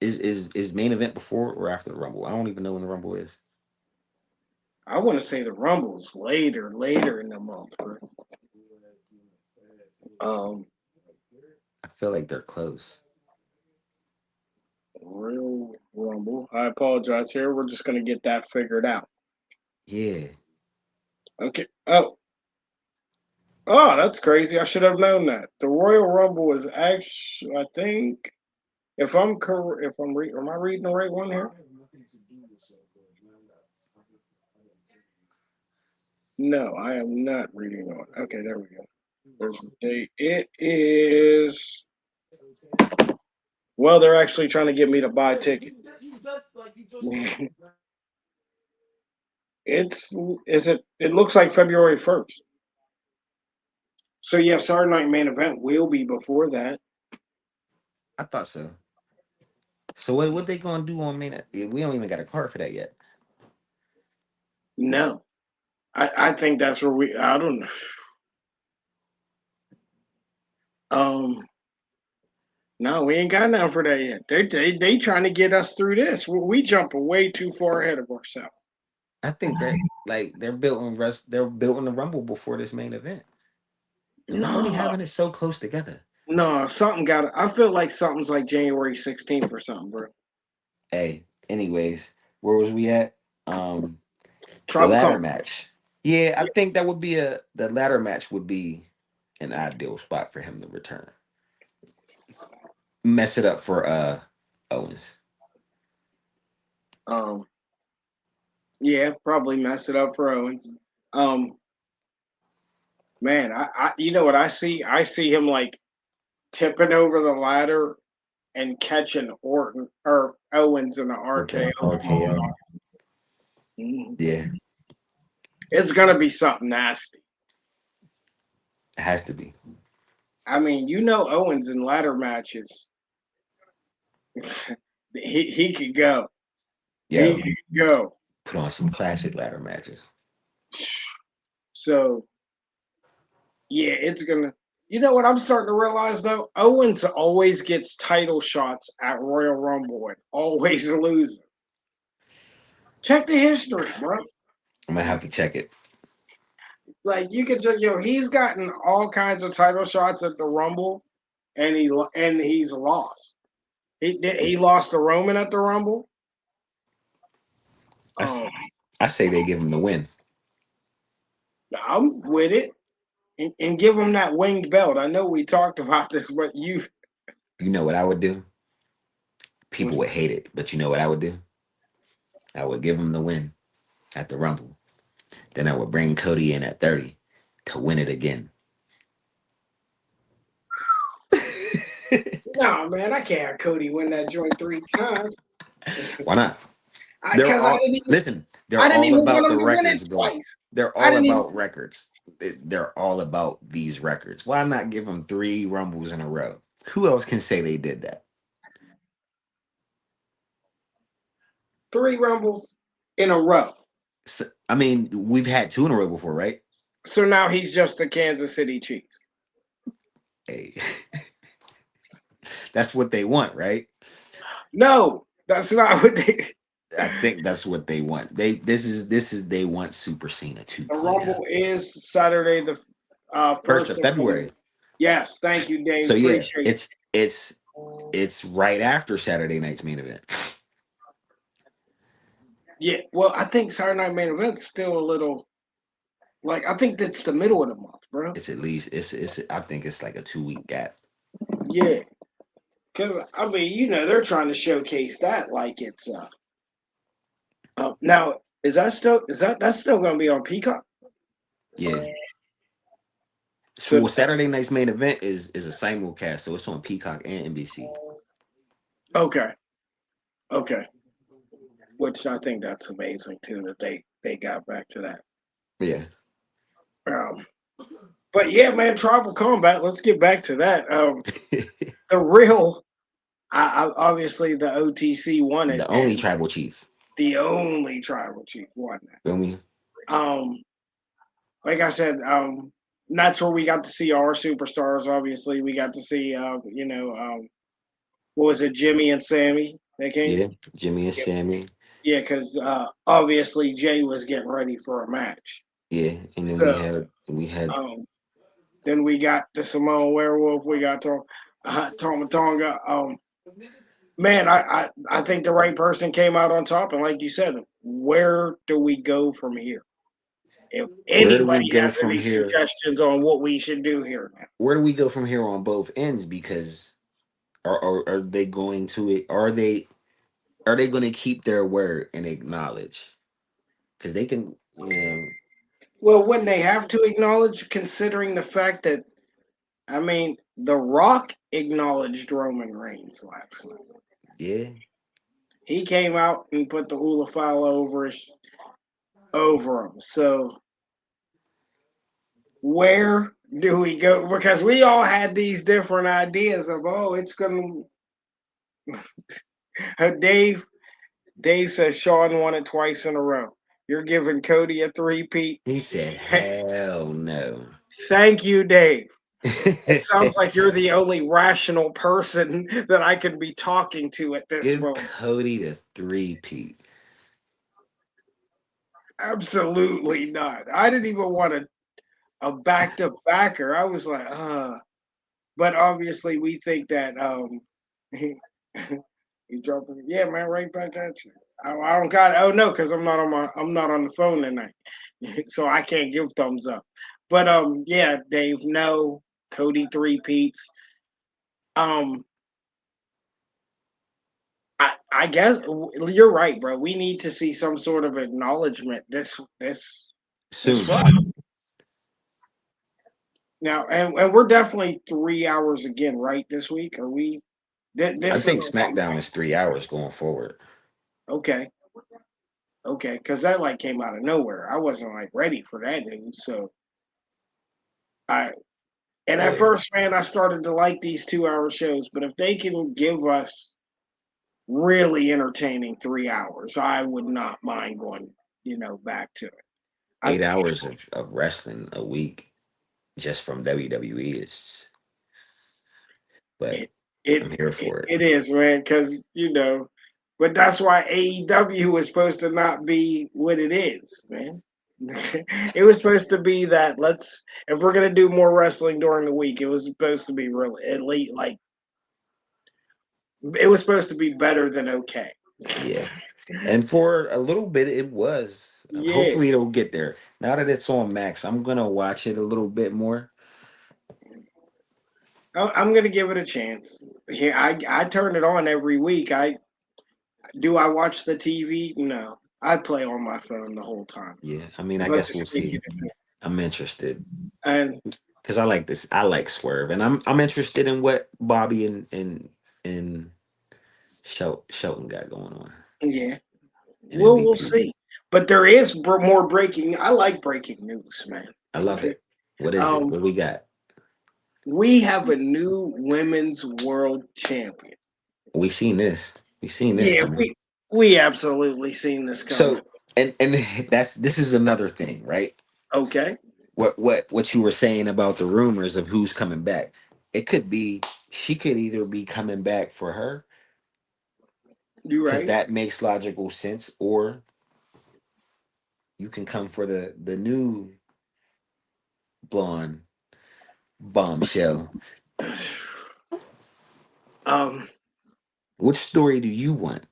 is main event before or after the Rumble? I don't even know when the Rumble is. I want to say the Rumble's later in the month. Bro. Um, I feel like they're close. Real Rumble. I apologize here. We're just going to get that figured out. Yeah, Okay. Oh, that's crazy. I should have known that. The Royal Rumble is actually, I think, if I'm correct, if I'm am I reading the right one here? No, I am not reading the one. Okay, there we go. There's the date. It is. Well, they're actually trying to get me to buy tickets. It's is it? It looks like February 1st. So yes, our night main event will be before that. I thought so. So what they gonna do on main? We don't even got a card for that yet. No, I think that's where we. I don't. Um, no, we ain't got nothing for that yet. They trying to get us through this. We jumping way too far ahead of ourselves. I think they're like they're building rest. They're building the Rumble before this main event. Why are we No, having it so close together? no, something got. I feel like something's like January 16th or something, bro. Hey, anyways, where was we at? The Tribal ladder Council. match. Yeah, I Yeah. think that would be the ladder match would be an ideal spot for him to return. Mess it up for Owens. Um, yeah, probably mess it up for Owens. Um, man, you know what I see? I see him like tipping over the ladder and catching Orton or Owens in the With the RKO. RKO. Mhm. Yeah, It's gonna be something nasty. it has to be. I mean, you know, Owens in ladder matches, he could go. He Yo, could go. put on some classic ladder matches. So yeah, it's gonna. You know what I'm starting to realize though? Owens always gets title shots at Royal Rumble and always loses. Check the history, bro. I'm gonna have to check it. Like you can check, he's gotten all kinds of title shots at the Rumble, and he's lost. He lost to Roman at the Rumble. I, s- Um, I say they give him the win. I'm with it, and give him that winged belt. I know we talked about this, but You know what I would do? People was would hate it, but you know what I would do? I would give him the win at the Rumble. Then I would bring Cody in at 30. to win it again. No, man, I can't have Cody win that joint 3 times. Why not? They're Because all listen. I They're didn't all even about want the him to win it records, though. twice. They're I all didn't even about records. They're all about these records. Why not give them 3 Rumbles in a row? Who else can say they did that? 3 Rumbles in a row. So, I mean, we've had 2 in a row before, right? So now he's just the Kansas City Chiefs. Hey, that's what they want, right? No, that's not what they. I think that's what they want. This is they want Super Cena The 2.0. Rumble is Saturday the First first of of February. February. Yes, thank you, Dave. So yeah, Appreciate it's right after Saturday night's main event. Yeah, well, I think Saturday Night Main Event's still a little like I think that's the middle of the month, bro. It's at least it's I think it's like a 2 week gap. Yeah, because I mean, they're trying to showcase that like it's now that's still going to be on Peacock? Yeah. So So Saturday night's main event is a simulcast, so it's on Peacock and NBC. okay, okay, which I think that's amazing too that they got back to that. Yeah. Um, but yeah, man, Tribal Combat. Let's get back to that. The real, obviously the OTC won it, The only and tribal chief. the only Tribal Chief won that. Feel me? Um, like I said, that's where we got to see our superstars. Obviously, we got to see, what was it, Jimmy and Sammy? They came. Yeah. Jimmy and Sammy. Yeah, because obviously Jay was getting ready for a match. Yeah. And then we So had um, then we got the Samoan Werewolf. We got Toma Tonga. Man, I think the right person came out on top. And like you said, where do we go from here? If where do we anybody go has from any here? suggestions on what we should do here now. Where do we go from here on both ends? Because are they going to it? Are they going to keep their word and acknowledge? Because they can, Well, wouldn't they have to acknowledge, considering the fact that, I mean, The Rock acknowledged Roman Reigns last night. yeah. He came out and put the hula file over him. So where do we go? Because we all had these different ideas of, oh, it's going to. Dave says Sean won it twice in a row. You're giving Cody a three-peat. He said, "Hell no." Thank you, Dave. It sounds like you're the only rational person that I can be talking to at this Give moment. Cody the 3-peat. Absolutely not. I didn't even want a backed up backer. I was like, but obviously we think that he, he's dropping. Yeah, man, right back at you. I don't got. Oh no, because I'm not on the phone tonight, so I can't give thumbs up. But yeah, Dave, no, Cody three peats. Um, I guess you're right, bro. We need to see some sort of acknowledgement this Soon. fall. Now, and we're definitely 3 hours again, right? This week, are we? I This is think SmackDown is 3 hours going forward. okay, okay, because that like came out of nowhere. I wasn't like ready for that news, so I. And at Yeah. first, man, I started to like these 2 hour shows, but if they can give us really entertaining 3 hours, I would not mind going, back to it. I 8 hours of wrestling a week just from WWE is, but it it I'm here it, for it. it is, man, because but that's why AEW was supposed to not be what it is, man. It was supposed to be that if we're gonna do more wrestling during the week, it was supposed to be really at least like it was supposed to be better than okay. Yeah. And for a little bit, it was. Yeah, Hopefully, it'll get there. Now that it's on Max, I'm gonna watch it a little bit more. I'm gonna give it a chance. Yeah, I turn it on every week. I watch the TV? No, I play on my phone the whole time Yeah, I mean, I because I guess we'll just can't see. get it. I'm interested. And because I like this. I like Swerve, and I'm interested in what Bobby and Shelton got going on yeah, in we'll MVP. see. But there is more breaking. I like breaking news, man. I love it. What is it? Um, What we got? we have a new women's world champion. We seen this. We seen this Yeah, coming. we absolutely seen this coming. So and that's this is another thing, right? Okay, What you were saying about the rumors of who's coming back. It could be she could either be coming back for her you because right. that makes logical sense, or you can come for the new blonde bombshell. Um, Which story do you want?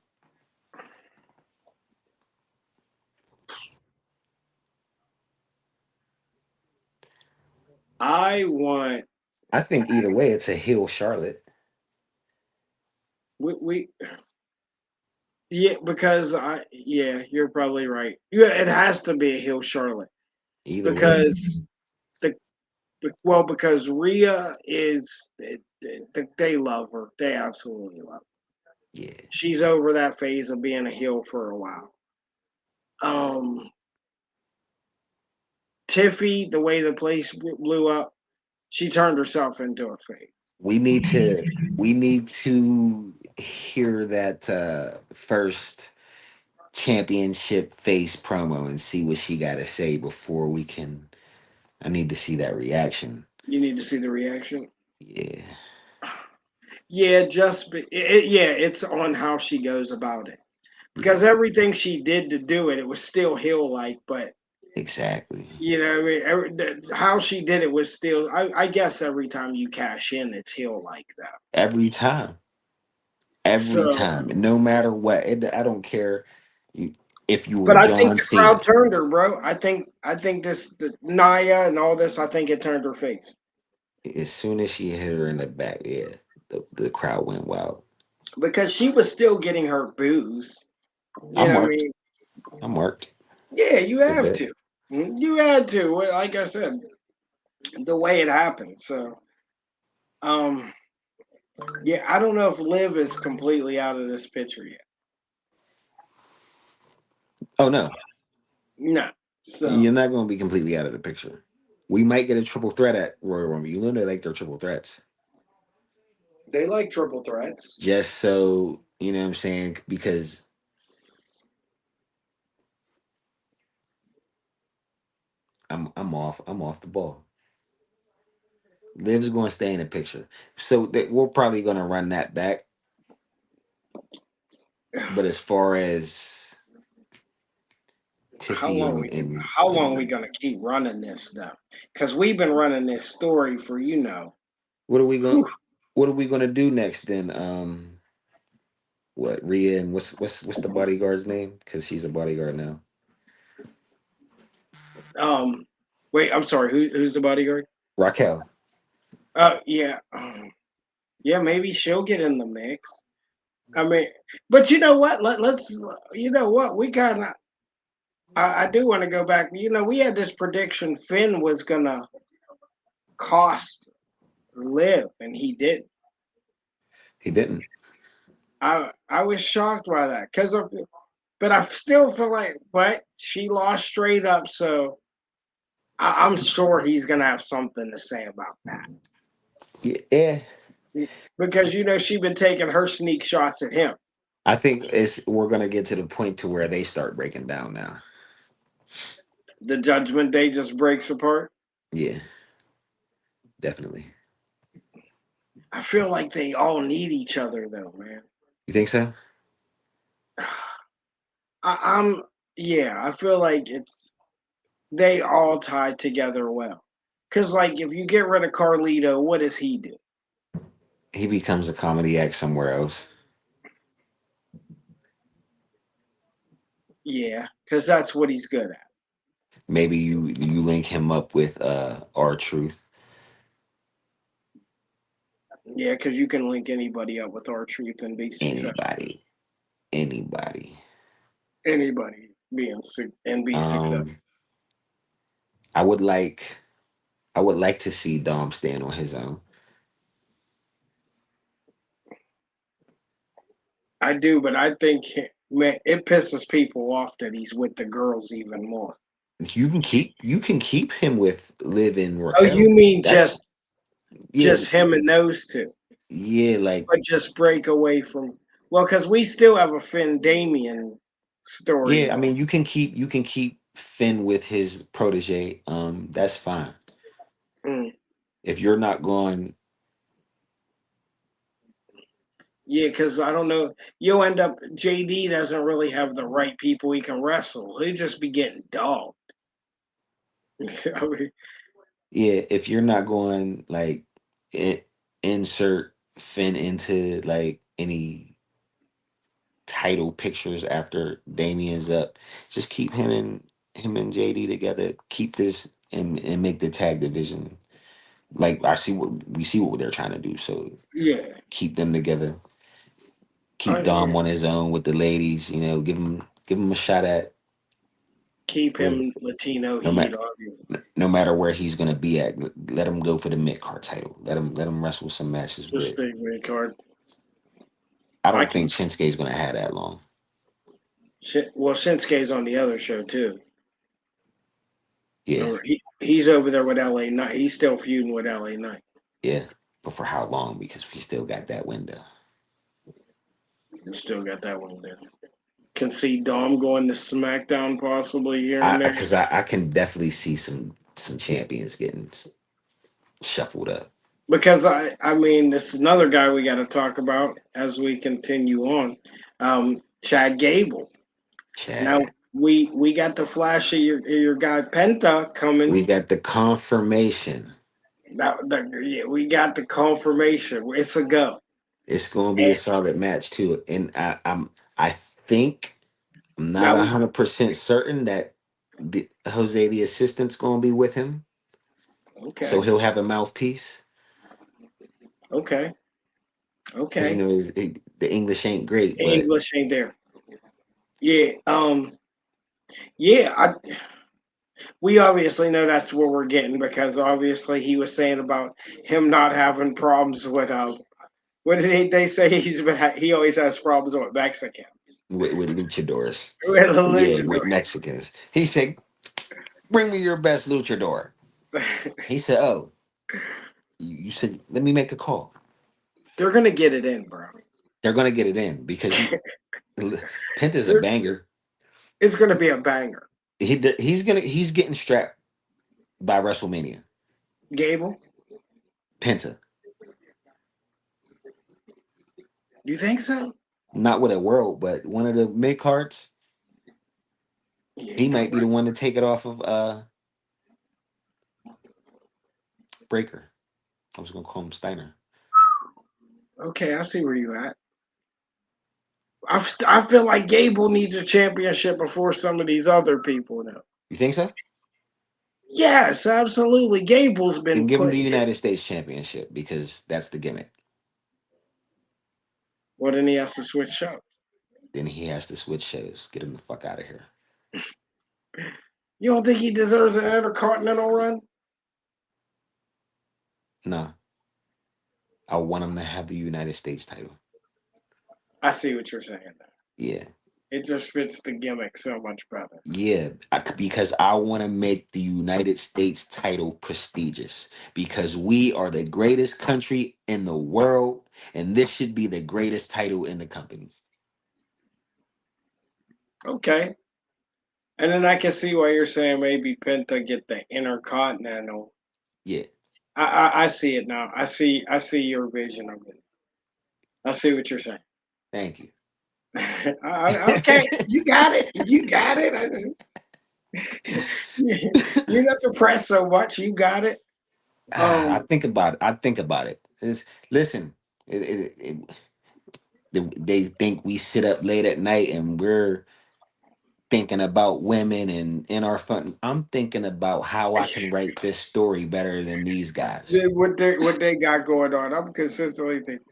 I want I think either way, it's a heel Charlotte. we yeah, because you're probably right. Yeah, it has to be a heel Charlotte Either way, because the because Rhea is they love her. They absolutely love her. yeah. She's over that phase of being a heel for a while. Um, Tiffy, the way the place blew up, she turned herself into a face. We need to we need to hear that first championship face promo and see what she got to say before we can. I need to see that reaction. You need to see the reaction. Yeah, Yeah, yeah, it's on how she goes about it. Because yeah, everything she did to do it, it was still heel like, but exactly. I mean, how she did it was still. I guess every time you cash in, it's heel like that. Every time, every So, time, no matter what. I don't care you, if you were but I think John the crowd Cena. turned her, bro. I think this the Naya and all this. I think it turned her face As soon as she hit her in the back, yeah, the crowd went wild. because she was still getting her booze. I'm I marked. mean, I'm marked yeah, you a have bit. to. You had to. Like I said, the way it happened. So, um, yeah, I don't know if Liv is completely out of this picture yet. Oh no, No. So you're not going to be completely out of the picture. We might get a triple threat at Royal Rumble. You know they like their triple threats. they like triple threats. Just so you know what I'm saying, because I'm off the ball. Liv's going to stay in the picture, so that we're probably going to run that back. But as far as How Tiffy long how long we and gonna keep running this though? Because we've been running this story for what are we going whew, what are we going to do next then? What Rhea and what's the bodyguard's name? Because she's a bodyguard now. um wait, I'm sorry, who's the bodyguard? Raquel. Yeah. Yeah, maybe she'll get in the mix. I mean, but you know what? Let's you know what? We kinda I do want to go back. We had this prediction Finn was gonna cost Liv and he didn't. He didn't. I was shocked by that because of but I still feel like but she lost straight up, so I'm sure he's gonna have something to say about that. Yeah. Because she been taking her sneak shots at him. I think it's we're gonna get to the point to where they start breaking down now. The Judgment Day just breaks apart. Yeah, definitely. I feel like they all need each other though, man. You think so? I'm yeah, I feel like it's they all tie together well. Cause like if you get rid of Carlito, what does he do? He becomes a comedy act somewhere else. Yeah, cause that's what he's good at. Maybe you link him up with our truth. Yeah, cause you can link anybody up with our truth and be successful. Anybody. Anybody. Anybody and be successful. Um I would like I would like to see Dom stand on his own. I do, but I think man, it pisses people off that he's with the girls even more. You can keep him with Liv and Oh, you Raquel. mean That's yeah, just him and those two, yeah, like but just break away from well, because we still have a Finn Damien story yeah. I going. mean, you can keep Finn with his protege. That's fine. Mm. If you're not going, Yeah, because I don't know, you'll end up JD doesn't really have the right people he can wrestle. He'll just be getting dogged. I mean, yeah, if you're not going like in, insert Finn into like any title pictures after Damien's up. Just keep him and JD together. Keep this and make the tag division. Like we see what they're trying to do. So yeah, keep them together. Keep Dom yeah. on his own with the ladies. Give him a shot at Keep where him Latino no heat, matter obviously. no matter where he's gonna be at. Let him go for the mid card title. Let him wrestle some matches Just with. stay with card. I I don't can think Shinsuke's gonna have that long. Well, Shinsuke's on the other show too. Yeah, Or he's over there with LA Knight. He's still feuding with LA Knight. yeah. But for how long? Because we still got that window. Still got that one there. Can see Dom going to SmackDown possibly here I and there. because I can definitely see some champions getting shuffled up. Because I mean, this is another guy we got to talk about as we continue on. Chad Gable. Now Chad. we got the flash of your guy Penta We coming. got the confirmation. Yeah, we got the confirmation. It's a go. It's gonna be a And solid match too. And I think I'm not now a we hundred percent certain that Jose the assistant's gonna be with him. So okay, he'll have a mouthpiece. okay, Because okay. the English ain't great, but English ain't there. Yeah, yeah. We obviously know that's what we're getting because obviously he was saying about him not having problems with what did they say he always has problems with Mexicans with luchadors. with the Yeah, with luchador. Mexicans. He said, bring me your best luchador. He said, "Oh, you said let me make a call. They're gonna get it in, bro. They're gonna get it in because you Penta's a They're, banger. it's gonna be a banger. He's getting strapped by WrestleMania. Gable, Penta, you think so? not with a world, but one of the mid cards. Yeah, He might be the correct. one to take it off of Breaker. I was gonna call him Steiner. Okay, I see where you at. I feel like Gable needs a championship before some of these other people now. You think so? Yes, absolutely. Gable's Then been give him the putting it. United States Championship because that's the gimmick. Well, then he has to switch up. Then he has to switch shows. Get him the fuck out of here. You don't think he deserves an intercontinental run? No, I want him to have the United States title. I see what you're saying. Now. Yeah, It just fits the gimmick so much better. yeah, because I want to make the United States title prestigious because we are the greatest country in the world, and this should be the greatest title in the company. Okay. And then I can see why you're saying maybe Penta get the intercontinental. Yeah, I see it now. I see your vision of it. I see what you're saying. thank you. Okay, you got it. You got it. You don't have to press so much. You got it. I think about it. I think about it. Listen, they think we sit up late at night and we're thinking about women and in our fun. I'm thinking about how I can write this story better than these guys. What they got going on. I'm consistently thinking.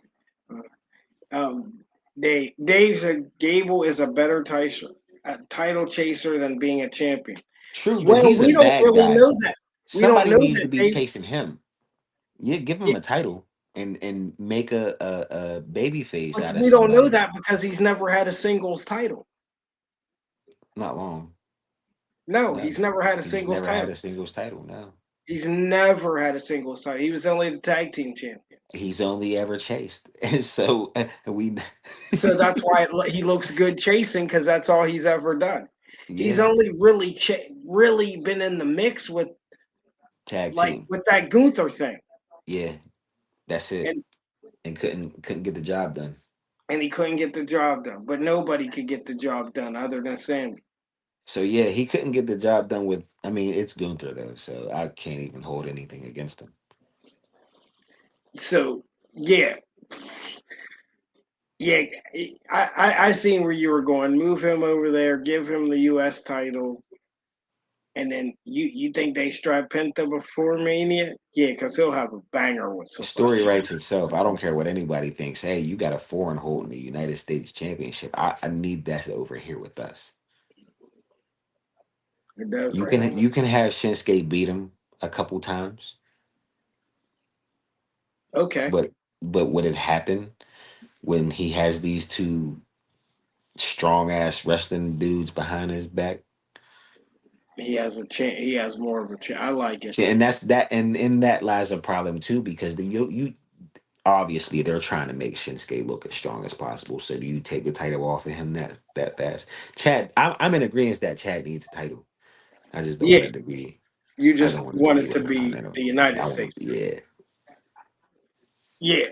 Dave's a Gable is a better title chaser than being a champion. True, but Well, he's a we don't bad really guy. know that. We don't Somebody know needs that to be they. chasing him. Yeah, give him a title and make a baby face But out of we don't know somebody. that because he's never had a singles title. Not long. No, No, he's never had a he's singles never had title. a singles title. No, He's never had a singles title. He was only the tag team champion. he's only ever chased, and so we. So that's why he looks good chasing because that's all he's ever done. He's Yeah, only really really been in the mix with tag like team. with that Gunther thing, Yeah, that's it, and and couldn't get the job done. he couldn't get the job done. But nobody could get the job done other than Sammy. So yeah, he couldn't get the job done with. I mean, it's Gunther though, so I can't even hold anything against him. So yeah, yeah, I seen where you were going. Move him over there, give him the U.S. title, and then you think they strap Penta before Mania? Yeah, because he'll have a banger with The somebody. story writes itself. I don't care what anybody thinks. Hey, you got a foreign holding the United States Championship. I need that over here with us. It does You write can itself. you can have Shinsuke beat him a couple times, Okay, but would it happen when he has these two strong ass wrestling dudes behind his back? he has a chance. He has more of a chance. I like it. See, and that's that, and in that lies a problem too, because you obviously they're trying to make Shinsuke look as strong as possible. So do you take the title off of him that fast? Chad, I'm in agreement that Chad needs a title. I just don't Yeah, want it to be. you I just don't want it to want be it the to be Continental. the United I want, States. yeah. Yeah,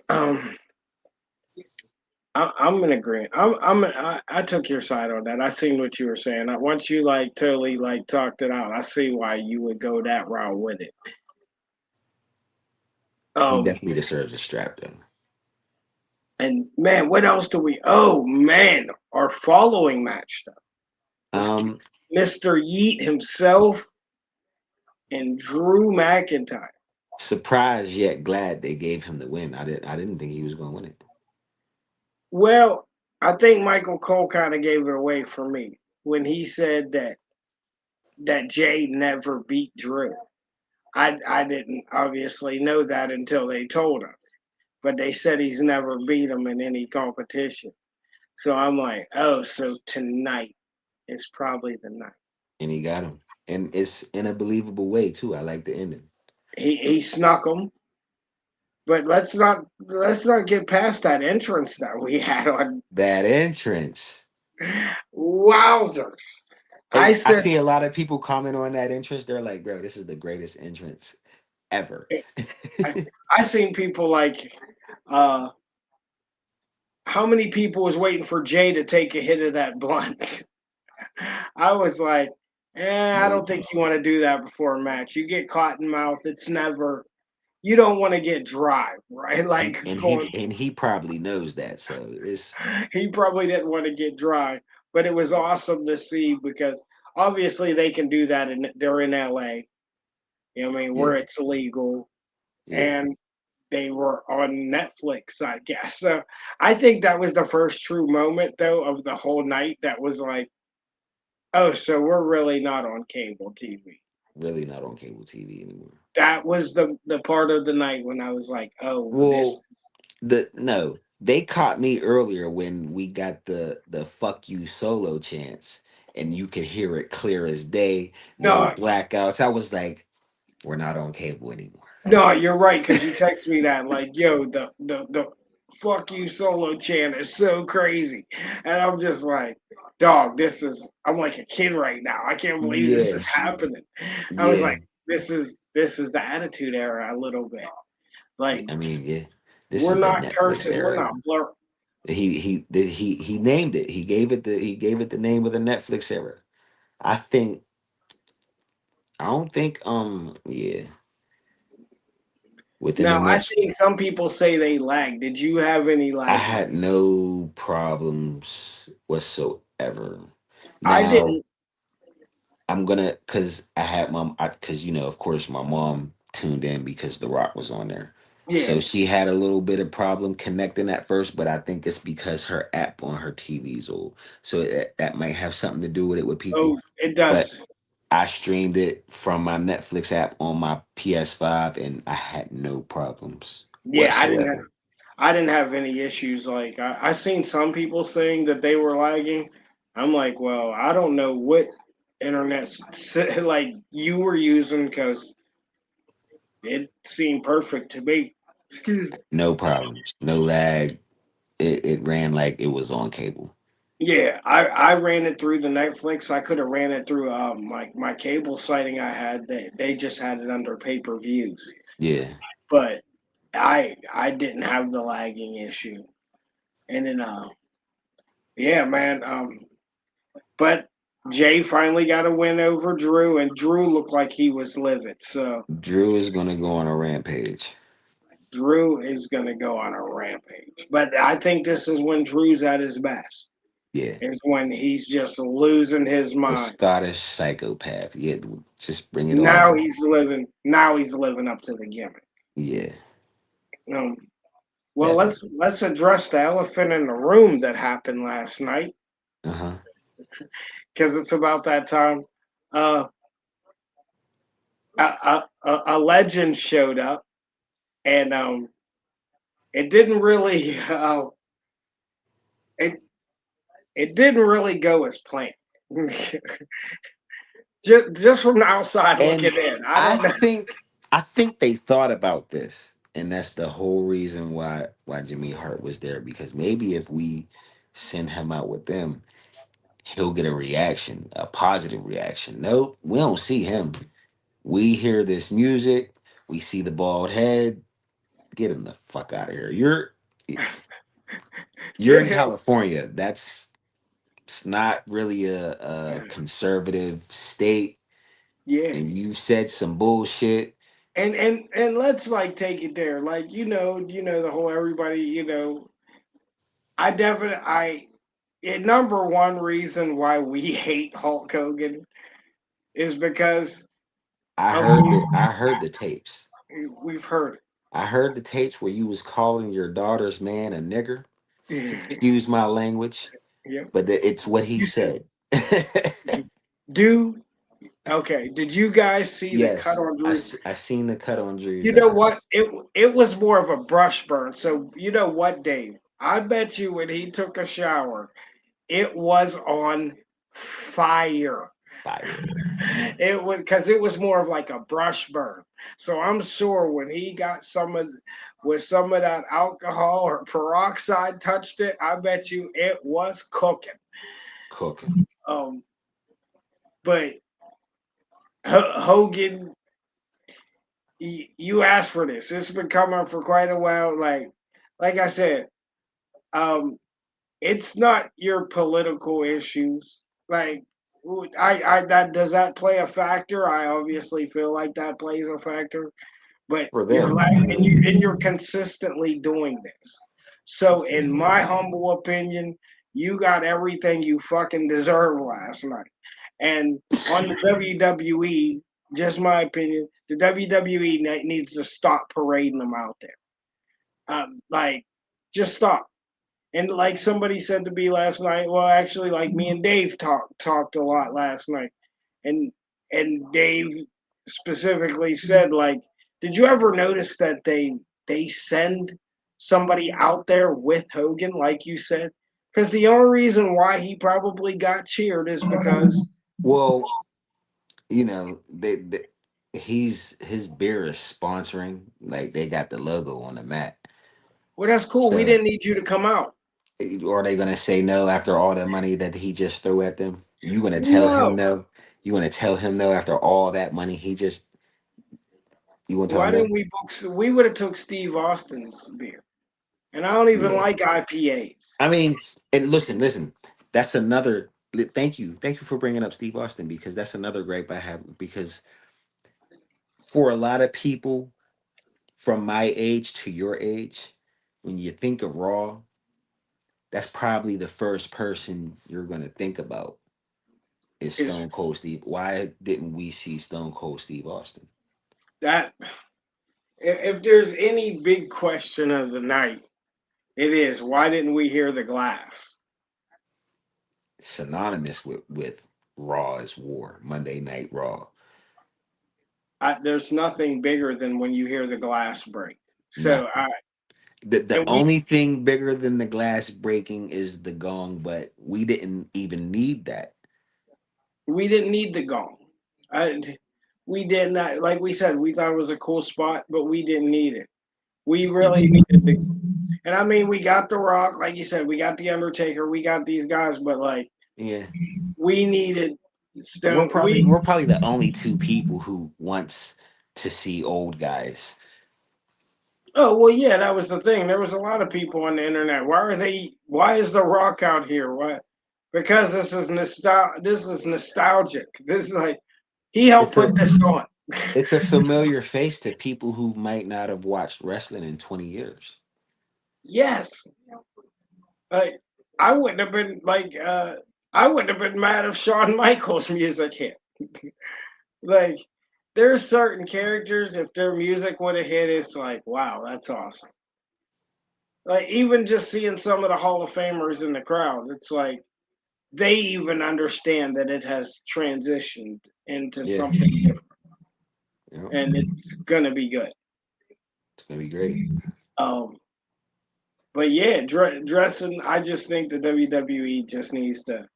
I'm in agreement. I took your side on that. I seen what you were saying. Once you like totally like talked it out, I see why you would go that route with it. He Um, definitely deserves a strap though. and man, what else do we? Oh man, our following match stuff was Um, Mr. Yeet himself and Drew McIntyre. Surprised yet glad they gave him the win. I didn't think he was going to win it. Well, I think Michael Cole kind of gave it away for me when he said that Jay never beat Drew. I didn't obviously know that until they told us, but they said he's never beat him in any competition. So I'm like, oh, so tonight is probably the night. And he got him. And it's in a believable way too. I like the ending. He snuck him, but let's not get past that entrance that we had on. That entrance. Wowzers! I I said see a lot of people comment on that entrance. They're like, bro, this is the greatest entrance ever. I I seen people like uh how many people was waiting for Jay to take a hit of that blunt? I was like, I No, don't think you want to do that before a match. You get cotton mouth. It's never. You don't want to get dry, right? and Like and going. he probably knows that. So it's He probably didn't want to get dry, but it was awesome to see because obviously they can do that and they're in LA. You know what I mean, where yeah, it's illegal, yeah, and they were on Netflix, I guess. So I think that was the first true moment though of the whole night. That was like, oh, so we're really not on cable TV. really not on cable TV anymore. That was the part of the night when I was like, oh, this. Well, they caught me earlier when we got the fuck you solo chants and you could hear it clear as day, no No, blackouts. I was like, we're not on cable anymore. no, you're right because you text me that like, yo, the fuck you solo chant is so crazy, and I'm just like, dog, this is. I'm like a kid right now. I can't believe this is Yeah, happening. I was yeah. like, this is the attitude era a little bit. Like I mean, yeah. This we're is the not Netflix cursing, we're era. not blur. He named it. He gave it the name of the Netflix era. I think I don't think yeah, within the Now I next seen some people say they lag. Did you have any I lag with had it? no problems whatsoever. I Now didn't. I'm gonna cause I had mom cause of course my mom tuned in because The Rock was on there. Yeah. So she had a little bit of problem connecting at first, but I think it's because her app on her TV's old. So that might have something to do with it with people. Oh, it But does. I streamed it from my Netflix app on my PS5, and I had no problems Yeah, whatsoever. I didn't have any issues. Like I seen some people saying that they were lagging. I'm like, well, I don't know what internet like you were using because it seemed perfect to me. Excuse me. No problems, no lag. It ran like it was on cable. Yeah, I ran it through the Netflix. I could have ran it through my cable sighting I had. They just had it under pay per views, Yeah. but I didn't have the lagging issue. And then yeah, man. But Jay finally got a win over Drew, and Drew looked like he was livid. So Drew is gonna go on a rampage. Drew is gonna go on a rampage. But I think this is when Drew's at his best. Yeah. Is when he's just losing his The mind. Scottish psychopath. Yeah, just bring it all Now out. he's living. Now he's living up to the gimmick. Yeah, Um, well, definitely. let's address the elephant in the room that happened last night Uh-huh. because it's about that time. Uh, a legend showed up, and it didn't really it it didn't really go as planned. Just from the outside And looking in, I I don't know. think I think they thought about this, and that's the whole reason why Jimmy Hart was there, because maybe if we send him out with them, he'll get a reaction, a positive reaction. No, we don't see him. We hear this music, we see the bald head. Get him the fuck out of here. You're Get in him, California. That's it's not really a conservative state, yeah. and you said some bullshit. And let's like take it there. Like the whole everybody. I definitely number one reason why we hate Hulk Hogan is because of I heard the tapes. we've heard I heard the tapes where you was calling your daughter's man a nigger. it. Excuse my language, Yeah, but it's what he you said said. do okay. Did you guys see the cut Yes, on Drew? I seen the cut on Drew's You know what? eyes. It was more of a brush burn. So you know what, Dave? I bet you when he took a shower, it was on fire. Fire. It was because it was more of like a brush burn. So I'm sure when he got some of that alcohol or peroxide touched it, I bet you it was cooking. Cooking. Um, but Hogan, you asked for this. This has been coming for quite a while. Like I said, um, it's not your political issues. Like I that does that play a factor? I obviously feel like that plays a factor, but For them. and you're consistently doing this. So in my Consistently. humble opinion, you got everything you fucking deserve last night. And on the WWE, just my opinion, the WWE needs to stop parading them out there. Like, just stop. And like somebody said to me last night, well, actually, like me and Dave talked a lot last night, and Dave specifically said, like, did you ever notice that they send somebody out there with Hogan, like you said? Because the only reason why he probably got cheered is because Well, they he's his beer is sponsoring, like they got the logo on the mat. well, that's cool. We So didn't need you to come out. are they gonna say no after all the money that he just threw at them? You gonna tell him No. no? You gonna tell him no after all that money he just, you gonna tell him Why no? didn't we book? We would have took Steve Austin's beer, and I don't even Yeah. like IPAs. I mean, and listen, that's another thank you for bringing up Steve Austin, because that's another gripe I have, because for a lot of people from my age to your age, when you think of Raw, that's probably the first person you're gonna think about is Is Stone Cold Steve. Why didn't we see Stone Cold Steve Austin? that if there's any big question of the night, it is why didn't we hear the glass? Synonymous with Raw is war. Monday Night Raw. There's nothing bigger than when you hear the glass break. So Nothing. I The and only thing bigger than the glass breaking is the gong, but we didn't even need that. we didn't need the gong. I, we did not, like we said, we thought it was a cool spot, but we didn't need it. It's We a cool really spot. needed the, and I mean, we got The Rock, like you said, we got the Undertaker, we got these guys, but like Yeah. we needed We're Stone. probably we're probably the only two people who wants to see old guys. Oh well, yeah, that was the thing. There was a lot of people on the internet. Why are they? Why is The Rock out here? What? Because this is nostal. This is nostalgic. This is like he helped It's a put this on. it's a familiar face to people who might not have watched wrestling in 20 years. Yes, like I wouldn't have been like I wouldn't have been mad if Shawn Michaels' music hit. Like there's certain characters if their music would have hit, it's like wow, that's awesome. Like even just seeing some of the Hall of Famers in the crowd, it's like they even understand that it has transitioned into Yeah. something different, Yeah. and it's gonna be good. It's gonna be great. Um, but yeah, dressing. I just think the WWE just needs to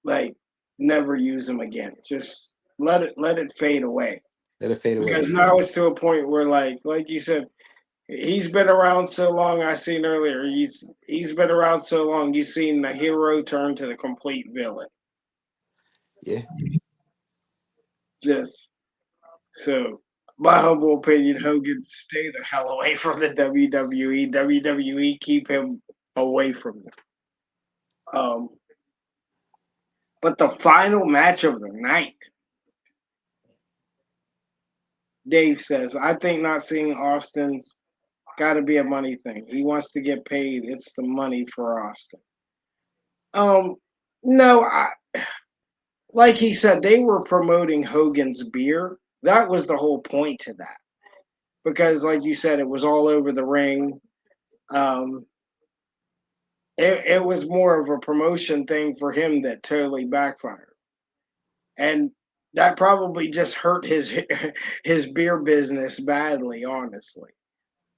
like never use them again. Just let it fade away Let it fade because away. now it's to a point where like you said, he's been around so long. I seen earlier. He's been around so long. You've seen the hero turn to the complete villain. Yeah. Just so, my humble opinion, Hogan stay the hell away from the WWE. WWE keep him away from them. Um, but the final match of the night, Dave says, I think not seeing Austin's got to be a money thing. He wants to get paid. It's the money for Austin. Um, no, like he said, they were promoting Hogan's beer. That was the whole point to that because, like you said, it was all over the ring. Um, it was more of a promotion thing for him that totally backfired, and that probably just hurt his his beer business badly, honestly.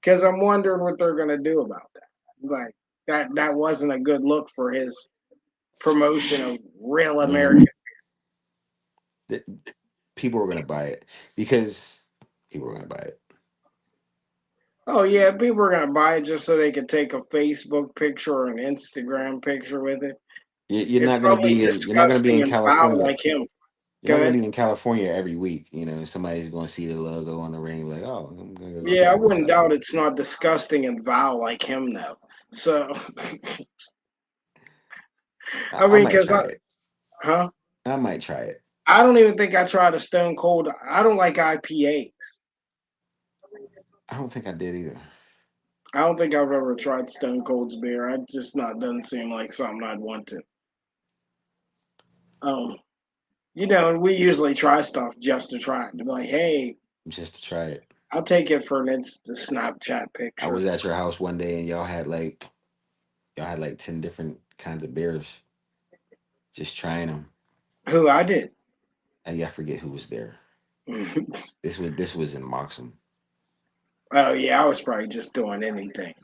Because I'm wondering what they're gonna do about that. Like that wasn't a good look for his promotion of real Man, American. th- people were gonna buy it because people were gonna buy it. Oh yeah, people are gonna buy it just so they could take a Facebook picture or an Instagram picture with it. You're It's not gonna probably be in. You're not gonna be disgusting in and foul California. like him. You're Go not gonna ahead. be in California every week. You know, somebody's gonna see the logo on the ring, like, oh, I'm gonna go Yeah, I try this wouldn't out. doubt it's not disgusting and foul like him though. So, I I mean, might because try it. huh? I might try it. I don't even think I tried a Stone Cold. I don't like IPAs. I don't think I did either. I don't think I've ever tried Stone Cold's beer. I just not doesn't seem like something I'd want to. Um, and we usually try stuff just to try it. To be like, hey, Just to try it. I'll take it for an instant Snapchat I was picture. at your house one day and y'all had like 10 different kinds of beers, just trying them. Who I did. And I forget who was there. This was in Moxham. Oh yeah, I was probably just doing anything.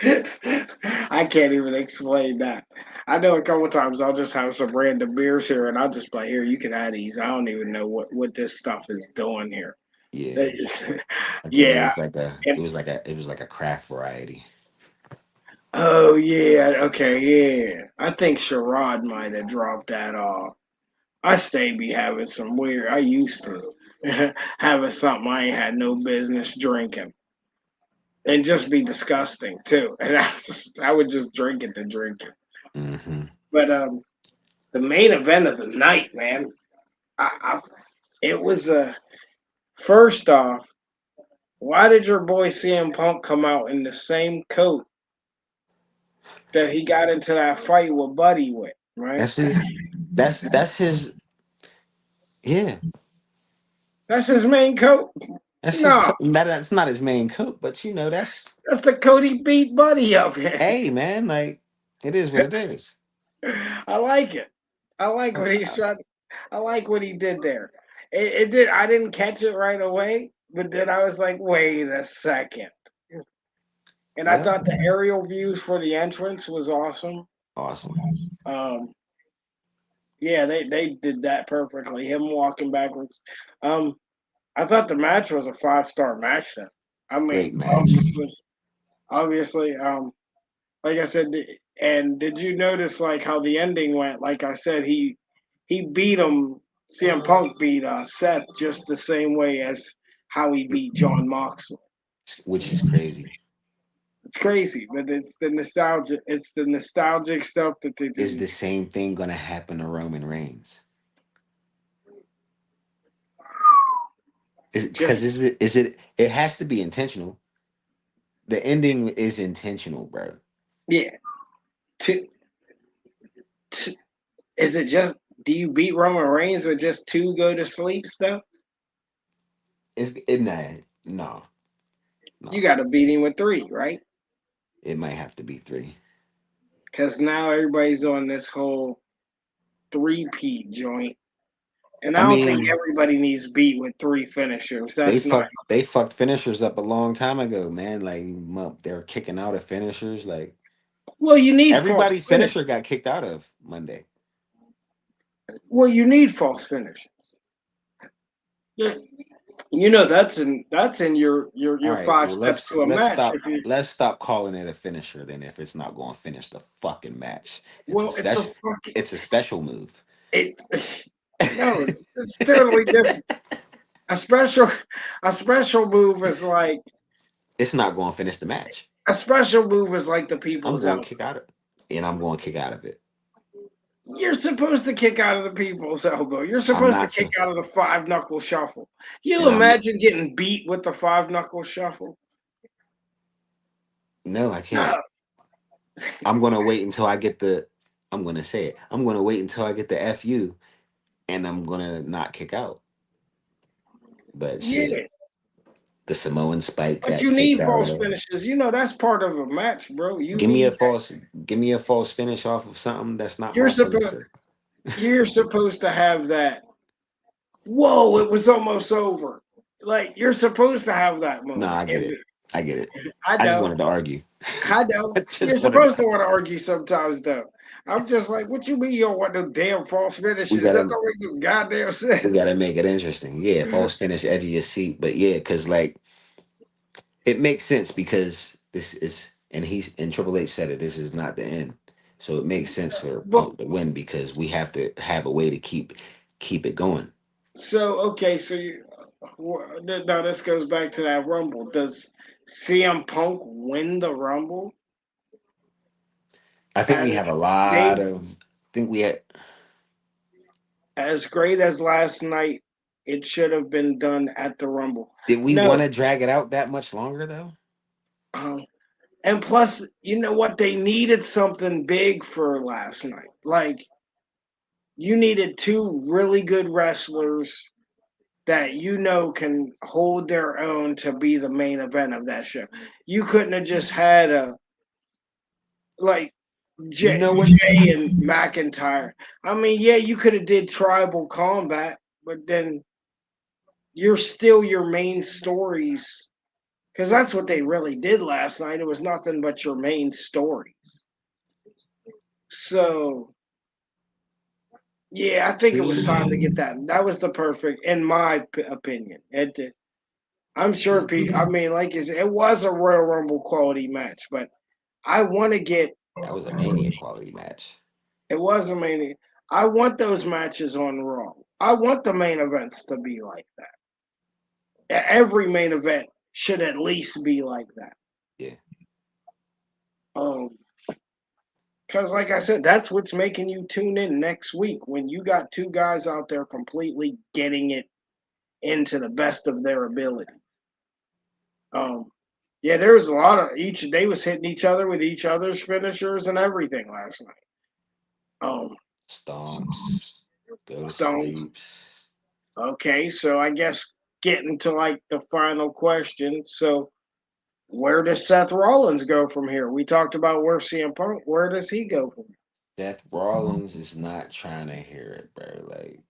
I can't even explain that. I know a couple times I'll just have some random beers here, and I'll just be like, "Here, you can have these." I don't even know what this stuff is doing here. Yeah, I think it Yeah. was like a it And, was like a it was like a craft variety. oh yeah. Okay. Yeah. I think Sherrod might have dropped that off. I stay be having some weird. I used to having something I ain't had no business drinking, and just be disgusting too. And I would just drink it to drink it. Hmm. But the main event of the night, man. I it was first off, why did your boy CM Punk come out in the same coat that he got into that fight with Buddy with, right? That's his. That's his. Yeah, That's his main coat. that's his. No, That's not his main coat, but that's. that's the coat he beat Buddy up in. Hey, man, like it is what it is. I like it. I like what he's trying. I like what he did there. It did. I didn't catch it right away, but then I was like, wait a second. And I Well, thought the aerial views for the entrance was awesome. awesome. Um, yeah, they did that perfectly. Him walking backwards. Um, I thought the match was a 5-star match. Then, I Great mean, match. obviously, like I said, and did you notice like how the ending went? Like I said, he beat him. CM Punk beat Seth just the same way as how he beat John Moxley. Which is crazy. It's crazy, but it's the nostalgia. It's the nostalgic stuff that they Is do. the same thing going to happen to Roman Reigns? Is Just because it has to be intentional. The ending is intentional, bro. yeah. To, to, is it just? Do you beat Roman Reigns with just 2 go to sleep stuff? Nah, no, You no. got to beat him with 3, right? It might have to be three. Because now everybody's on this whole 3P joint. And I I don't think mean, everybody needs beat with 3 finishers. That's not. they fucked finishers up a long time ago, man. Like they were kicking out of finishers. Like Well, you need false everybody's finish. finisher got kicked out of Monday. Well, you need false finishes. Yeah. You know that's in All your right, 5 well steps to a match. If you let's stop calling it a finisher then if it's not going to finish the fucking match. well, it's a fucking It's a special move. it. No, it's totally different. A special a special move is like It's not going to finish the match. the I'm people's going elbow. to kick out of and I'm going to kick out of it. You're supposed to kick out of the people's elbow. You're I'm supposed to not kick so out of the 5 knuckle shuffle. You and I'm imagine getting beat with the 5 knuckle shuffle? no, I can't. No. I'm going to wait until I get the I'm going to say it. I'm going to wait until I get the FU and I'm going to not kick out. But shit, Yeah. the Samoan Spike But got you kicked need out false of. finishes. You know that's part of a match, bro. You Give me a need that. false give me a false finish off of something that's not You're my supposed finisher. you're supposed to have that. Whoa, it was almost over. Like you're supposed to have that No, moment. I get And it. I get it. I I just know, wanted to argue. I know. I You're just wanted supposed to want to argue sometimes, though. I'm just like, what you mean you don't want no damn false we finishes? That gotta don't make no goddamn we gotta sense. make it interesting. Yeah, false finish, edge of your seat. But yeah, cause like it makes sense because this is and Triple H said it, this is not the end. So it makes sense for But Punk to win because we have to have a way to keep it going. so okay, so now this goes back to that Rumble. Does CM Punk win the Rumble? I think we As have a they lot of I think we had as great as last night, it should have been done at the Rumble. did we want No, to drag it out that much longer though? um, and plus, you know what? They needed something big for last night. Like you needed 2 really good wrestlers that you know can hold their own to be the main event of that show. You couldn't have just had a like You know what's Jay and McIntyre. I mean, yeah, you could have did tribal combat, but then you're still your main stories because that's what they really did last night. It was nothing but your main stories. So yeah, I think it was time to see? get that. That was the perfect, in my opinion. I'm sure people. I mean, like it was a Royal Rumble quality match, but I want to get. That was a Mania quality match. It was a main. I want those matches on Raw. I want the main events to be like that. Every main event should at least be like that. Yeah. Um, because like I said, that's what's making you tune in next week when you got 2 guys out there completely getting it into the best of their ability. Um, yeah, there was a lot of each. They was hitting each other with each other's finishers and everything last night. Um, Stomps, go to Stones. sleeps. Okay, so I guess getting to like the final question. So where does Seth Rollins go from here? We talked about where CM Punk. Where does he go from here? Seth Rollins is not trying to hear it, bro. Like,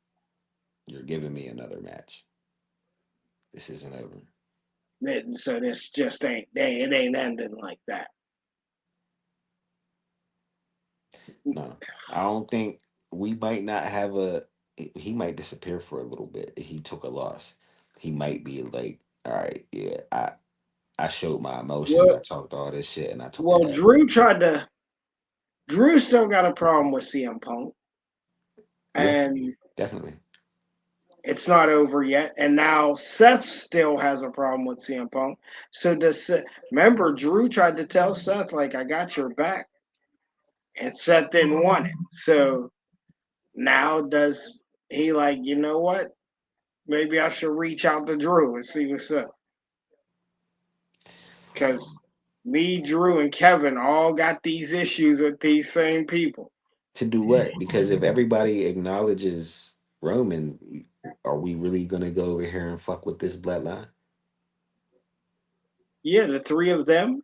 you're giving me another match. This isn't over. So this just it ain't ending like that. No, I don't think we might not have a. He might disappear for a little bit. He took a loss. He might be like, all right, yeah, I showed my emotions. Well, I talked all this shit, and I took a well, L. Drew still got a problem with CM Punk, Yeah, and definitely. it's not over yet. And now Seth still has a problem with CM Punk. So remember Drew tried to tell Seth like I got your back, and Seth didn't want it. So now does he like you know what? Maybe I should reach out to Drew and see what's up because me, Drew, and Kevin all got these issues with these same people. To do what? Because if everybody acknowledges Roman, are we really gonna go over here and fuck with this bloodline? Yeah, the three of them.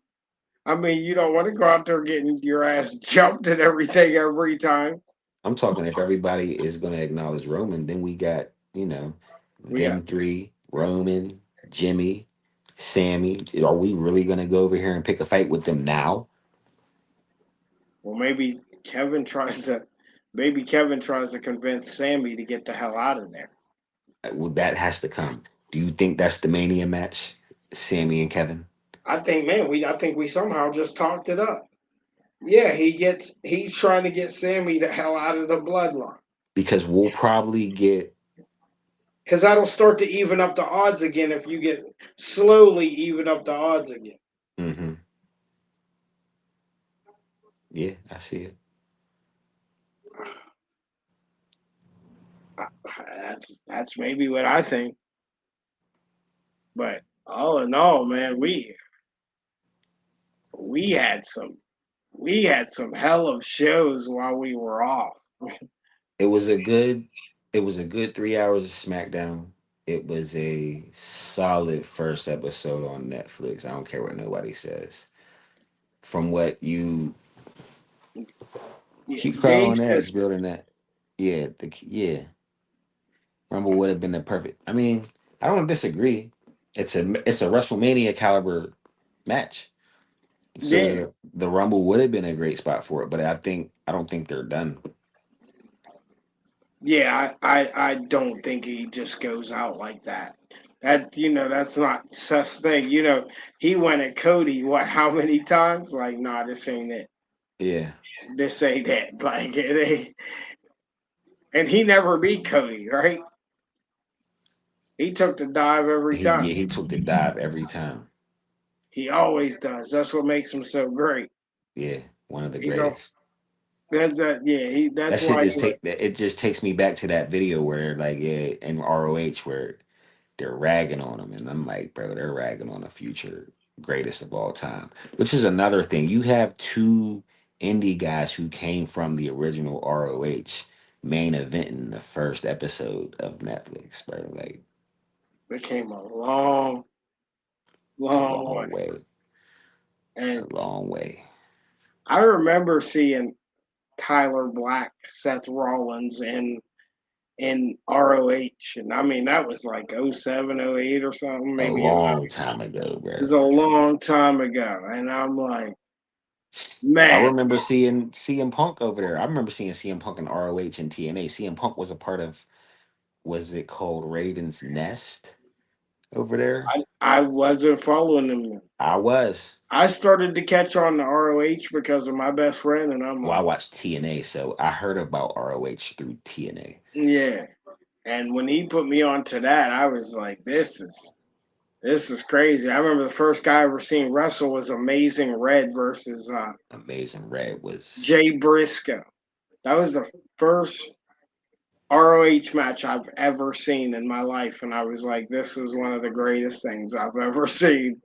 I mean, you don't want to go out there getting your ass jumped and everything every time. I'm talking if everybody is gonna acknowledge Roman, then we got, We got them three, Roman, Jimmy, Sammy. Are we really gonna go over here and pick a fight with them now? well, maybe Kevin tries to convince Sammy to get the hell out of there. Well, that has to come. Do you think that's the Mania match, Sammy and Kevin? I think we somehow just talked it up. Yeah, he's trying to get Sammy the hell out of the bloodline Because we'll probably get. because that'll start to even up the odds again if you get slowly even up the odds again. Hmm. Yeah, I see it. That's maybe what I think. But all in all, man, we had some we had some hell of shows while we were off. It was a good. It was a good 3 hours of SmackDown. It was a solid first episode on Netflix. I don't care what nobody says. From what you Yeah, keep the crowd Dave on says edge, building that. Yeah, yeah. Rumble would have been the perfect. I mean, I don't disagree. It's a WrestleMania caliber match. So yeah, the Rumble would have been a great spot for it, but I don't think they're done. yeah. I don't think he just goes out like that. That's not Seth's thing. He went at Cody what how many times? Like, nah, this ain't it. Yeah, This ain't it. Like it ain't. And he never beat Cody, right? He took the dive every time. he took the dive every time. He always does. That's what makes him so great. Yeah, one of the You know, greatest. that's that. Yeah, That that's shit why. just take it just takes me back to that video where they're like, yeah, in ROH where they're ragging on him, and I'm like, bro, they're ragging on a future greatest of all time. Which is another thing. You have two indie guys who came from the original ROH main event in the first episode of Netflix, bro. Like Became a long, a long way. long way, a And long way. I remember seeing Tyler Black, Seth Rollins in ROH, and I mean that was like '07, '08 or something, A maybe. It long time ago, was bro. a long time ago, and I'm like, I man, remember seeing CM Punk over there. I remember seeing CM Punk in ROH and TNA. CM Punk was a part of, was it called Raven's Nest over there? I wasn't following them. I was. I started to catch on to ROH because of my best friend, and I'm Well, I like, watched TNA, so I heard about ROH through TNA. yeah. And when he put me onto that, I was like, this is crazy. I remember the first guy I ever seen wrestle was Amazing Red versus Amazing Red was Jay Briscoe. That was the first ROH match I've ever seen in my life, and I was like, this is one of the greatest things I've ever seen.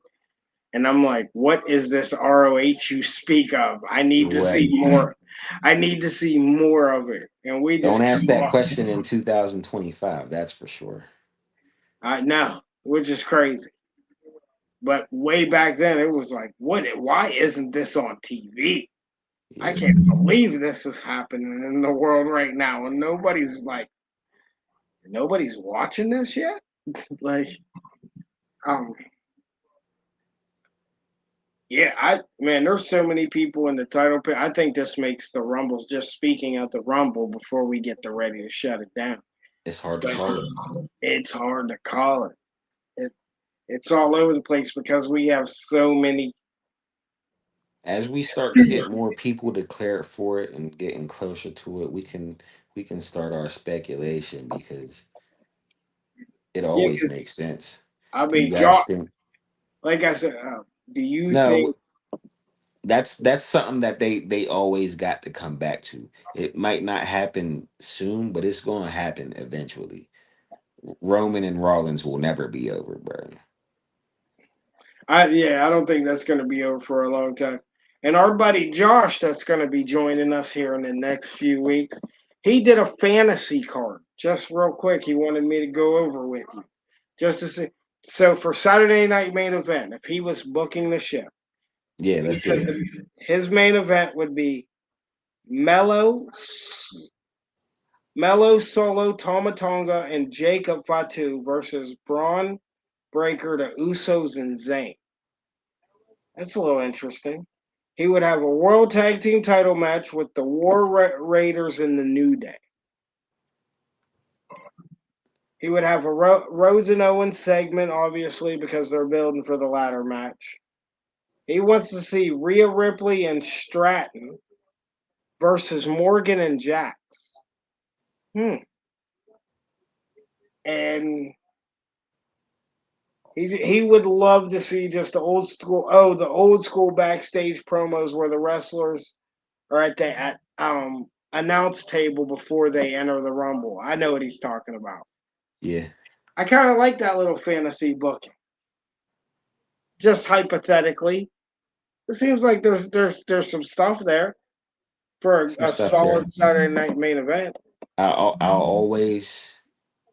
And I'm like, what is this ROH you speak of? I need to see right. more. I need to see more of it. And we Don't just ask that kept question in 2025. That's for sure. I know, which is crazy. But way back then, it was like, what? Why isn't this on TV? I Yeah, can't believe this is happening in the world right now, and nobody's watching this yet. Like, um, yeah, I man, there's so many people in the title pit. I think this makes the Rumbles. Just speaking of the Rumble before we get ready to shut it down, it's hard to but call it. it's hard to call it. it it's all over the place because we have so many. As we start to get more people declared for it and getting closer to it, we can start our speculation because it Yeah, always because makes sense. I Do you mean, guys think? like I said, do you think? No, that's something that they always got to come back to. It might not happen soon, but it's going to happen eventually. Roman and Rollins will never be over, bro. I don't think that's going to be over for a long time. And our buddy Josh, that's going to be joining us here in the next few weeks. He did a fantasy card just real quick. He wanted me to go over with you, just to see. So for Saturday night main event, if he was booking the show, Yeah, he let's get said it. his main event would be Mello, Mello Solo Tomatonga and Jacob Fatu versus Braun Breaker, the Usos, and Zayn. That's a little interesting. He would have a World Tag Team title match with the Raiders in the New Day. He would have a Rose and Owens segment, obviously, because they're building for the ladder match. He wants to see Rhea Ripley and Stratton versus Morgan and Jax. Hmm. And he would love to see just the old school backstage promos where the wrestlers are at the announce table before they enter the Rumble. I know what he's talking about. Yeah, I kind of like that little fantasy booking. Just hypothetically, it seems like there's some stuff there for some a stuff there. solid Saturday night main event.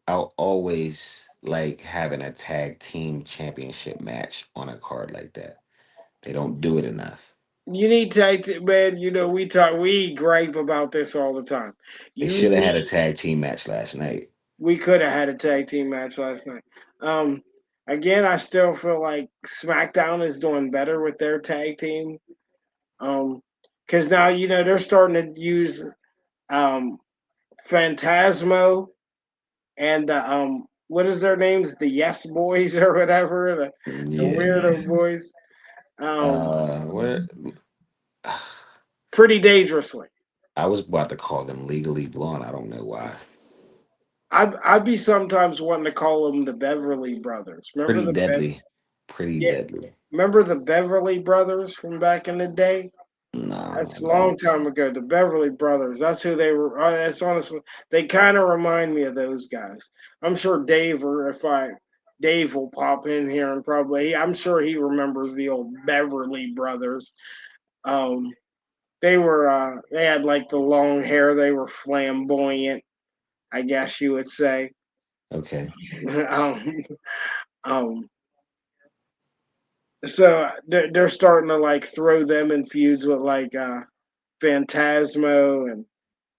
I'll always like having a tag team championship match on a card like that. They don't do it enough. You need tag team, man. You know we gripe about this all the time. They You should have had a need tag team match last night. We could have had a tag team match last night. Um, Again, I still feel like SmackDown is doing better with their tag team. Because now they're starting to use um Phantasmo and what is their names? The Yes Boys or whatever, the Yeah. Weirdo Boys. Um, What? Pretty dangerously. I was about to call them legally blonde. I don't know why. I'd be sometimes wanting to call them the Beverly Brothers. Pretty deadly. Pretty Yeah, deadly. remember the Beverly Brothers from back in the day? No, I That's a long don't. time ago. The Beverly Brothers. That's who they were. That's honestly, they kind of remind me of those guys. I'm sure Dave will pop in here and probably. I'm sure he remembers the old Beverly Brothers. Um, they were. They had like the long hair. They were flamboyant, I guess you would say. Okay. um, um, so they're starting to like throw them in feuds with like Phantasmo, and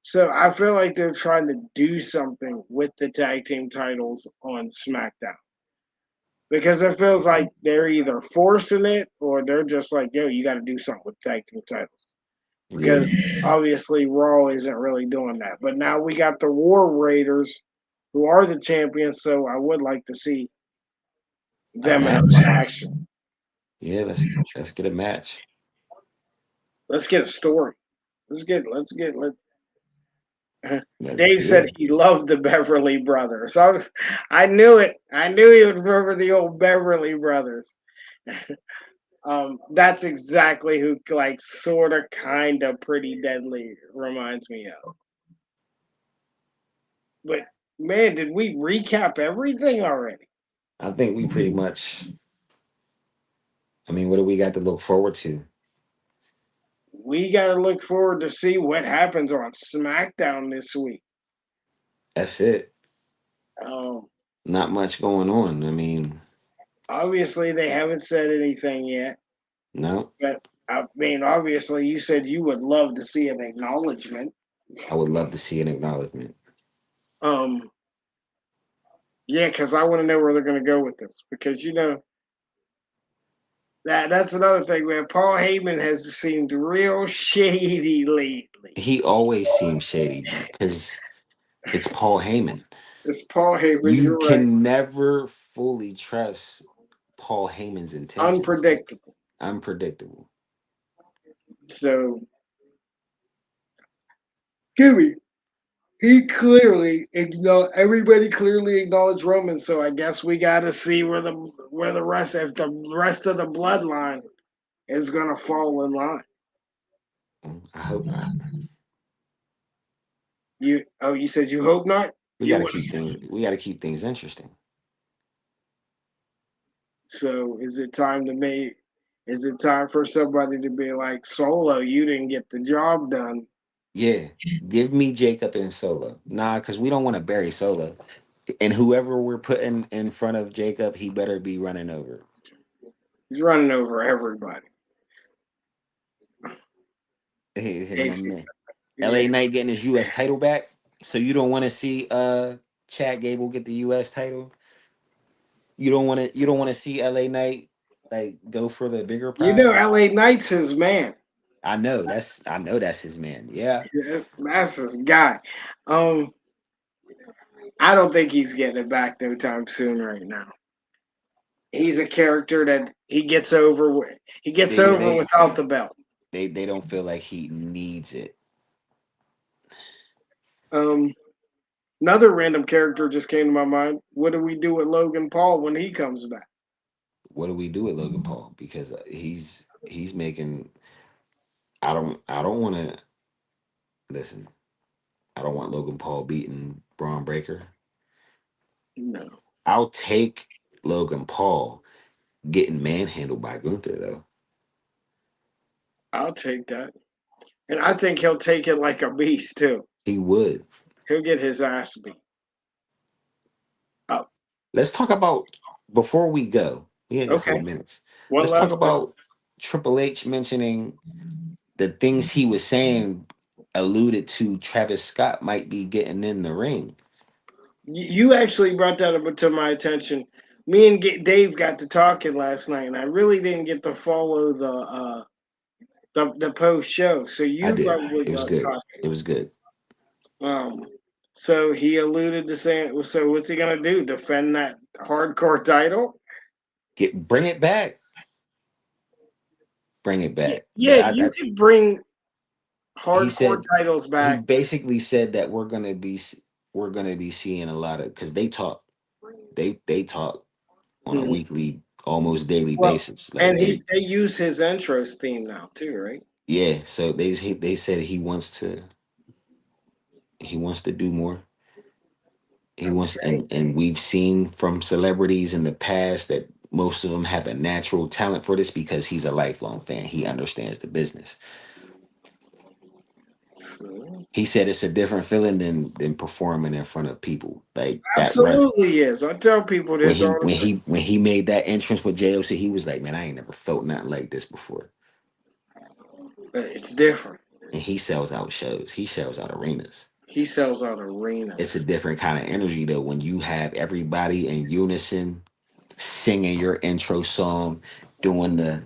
so I feel like they're trying to do something with the tag team titles on SmackDown because it feels like they're either forcing it or they're just like, yo, you got to do something with tag team titles Yeah. because obviously Raw isn't really doing that. But now we got the War Raiders who are the champions, so I would like to see A them in match. action. Yeah, let's get a match. Let's get a story. Let Let's Dave do said it. he loved the Beverly Brothers. I knew it. I knew he would remember the old Beverly Brothers. That's exactly who, like, sort of, kind of, pretty deadly reminds me of. But man, did we recap everything already? I think we pretty much. I mean, what do we got to look forward to? We got to look forward to see what happens on SmackDown this week. That's it. Um, Not much going on. I mean, Obviously they haven't said anything yet, no. but I mean, obviously, you said you would love to see an acknowledgement. I would love to see an acknowledgement. Um, yeah, because I want to know where they're going to go with this. Because that's another thing, man. Paul Heyman has seemed real shady lately. He always seems shady because it's Paul Heyman. It's Paul Heyman. You You're right. can never fully trust Paul Heyman's intentions. Unpredictable. Unpredictable. So, give me. He clearly everybody clearly acknowledged Roman, so I guess we got to see where the rest if the rest of the bloodline is gonna fall in line. I hope not. You said you hope not. We You got to want keep things. We got to keep things interesting. so is it time to make? Is it time for somebody to be like Solo? You didn't get the job done. Yeah, give me Jacob and Solo. Nah, because we don't want to bury Solo. And whoever we're putting in front of Jacob, he better be running over. He's running over everybody. Hey, my Basically, man. yeah. LA Knight getting his US title back. So you don't want to see Chad Gable get the US title? You don't want to see LA Knight like go for the bigger prize? LA Knight's his man. I know that's his man. Yeah. Yeah, that's his guy. Um, I don't think he's getting it back no time soon right now. He's a character that he gets They over they without the belt. they don't feel like he needs it. Um, Another random character just came to my mind. What do we do with Logan Paul when he comes back? What do we do with Logan Paul? Because he's making. I don't want to listen. I don't want Logan Paul beating Braun Breaker. No, I'll take Logan Paul getting manhandled by Gunther though. I'll take that, and I think he'll take it like a beast too. He would. He'll get his ass beat. Oh, Let's talk about before we go. We had a couple okay. minutes. One Let's talk last thing. about Triple H mentioning the things he was saying alluded to Travis Scott might be getting in the ring. You actually brought that up to my attention. Me and Dave got to talking last night, and I really didn't get to follow the post show. So I you did. probably It was got good. caught. It was good. Um, so he alluded to saying, so what's he gonna do? Defend that hardcore title? Bring it back. Bring it Yeah, back. yeah. You could bring He hardcore said titles he back. basically said that we're gonna be seeing a lot of because they talk on a Mhm. weekly, almost daily Well, basis. Like and they use his intros theme now too, right? yeah. So they said he wants to do more. He wants Okay. and we've seen from celebrities in the past that most of them have a natural talent for this because he's a lifelong fan. He understands the business. So, He said it's a different feeling than performing in front of people like that. Run absolutely is. I tell people when this he all the when time. he when he made that entrance with JOC, he was like, "Man, I ain't never felt nothing like this before." It's different. And he sells out shows. He sells out arenas. He sells out It's a arenas. different kind of energy though when you have everybody in unison singing your intro song, doing the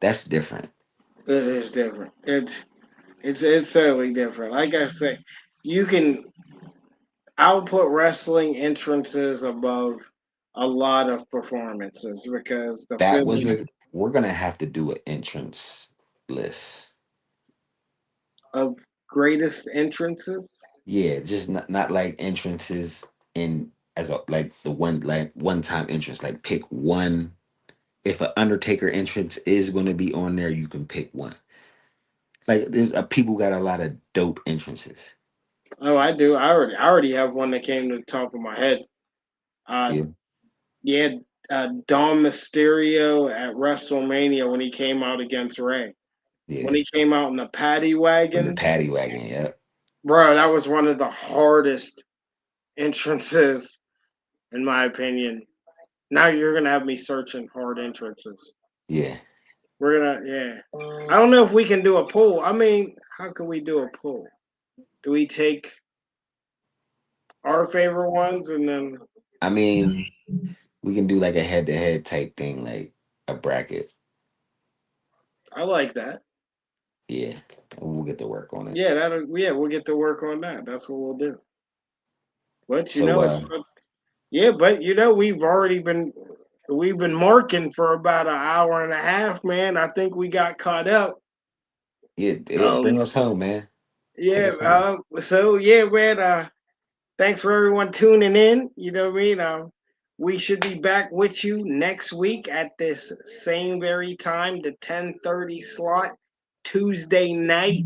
that's different. It is different. It's totally different. Like I say, you can. I'll put wrestling entrances above a lot of performances because the That was feeling a we're gonna have to do an entrance list. of greatest entrances. Yeah, just not like entrances in as a like the one time entrance. Like pick one. If an Undertaker entrance is gonna be on there, you can pick one. Like there's people got a lot of dope entrances. Oh, I do. I already have one that came to the top of my head. Uh, Yeah, yeah, Dom Mysterio at WrestleMania when he came out against Ray. When yeah. he came out in the paddy With the wagon, paddy wagon, yeah, bro, that was one of the hardest entrances in my opinion. Now you're gonna have me searching hard entrances. yeah. We're gonna, yeah. I don't know if we can do a poll. I mean, how can we do a poll? Do we take our favorite ones and then I mean, we can do like a head to head type thing, like a bracket. I like that. Yeah, we'll get to work on it. Yeah, we'll get to work on that. That's what we'll do. But So, but we've been marking for about an hour and a half, man. I think we got caught up. yeah, yeah, bring Um, us home, man. Take yeah. us home. So yeah, man. Thanks for everyone tuning in. You know what I mean? We should be back with you next week at this same very time, the 10:30 slot, Tuesday night.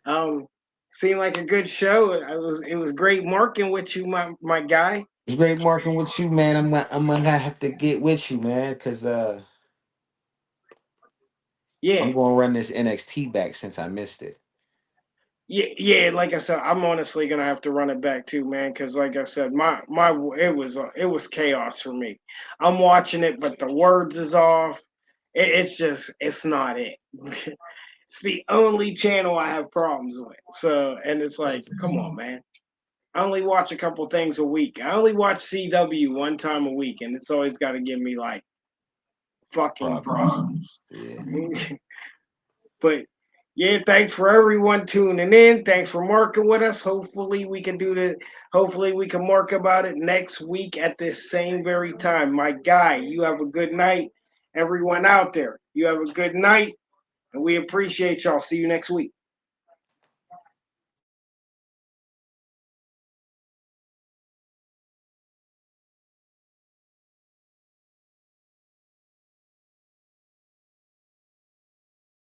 Um, Seemed like a good show. It was great marking with you, my guy. It's great working with you, man. I'm gonna have to get with you, man, because I'm Yeah, gonna run this NXT back since I missed it. yeah. Like I said, I'm honestly gonna have to run it back too, man. Because like I said, my it was chaos for me. I'm watching it, but the words is off. It's not it. It's the only channel I have problems with. So, and it's like, come on, man. I only watch a couple things a week. I only watch CW one time a week, and it's always got to give me like fucking Problems. problems. Yeah. But yeah, thanks for everyone tuning in. Thanks for marking with us. Hopefully we can do this. Hopefully we can mark about it next week at this same very time. My guy, you have a good night. Everyone out there, you have a good night, and we appreciate y'all. See you next week.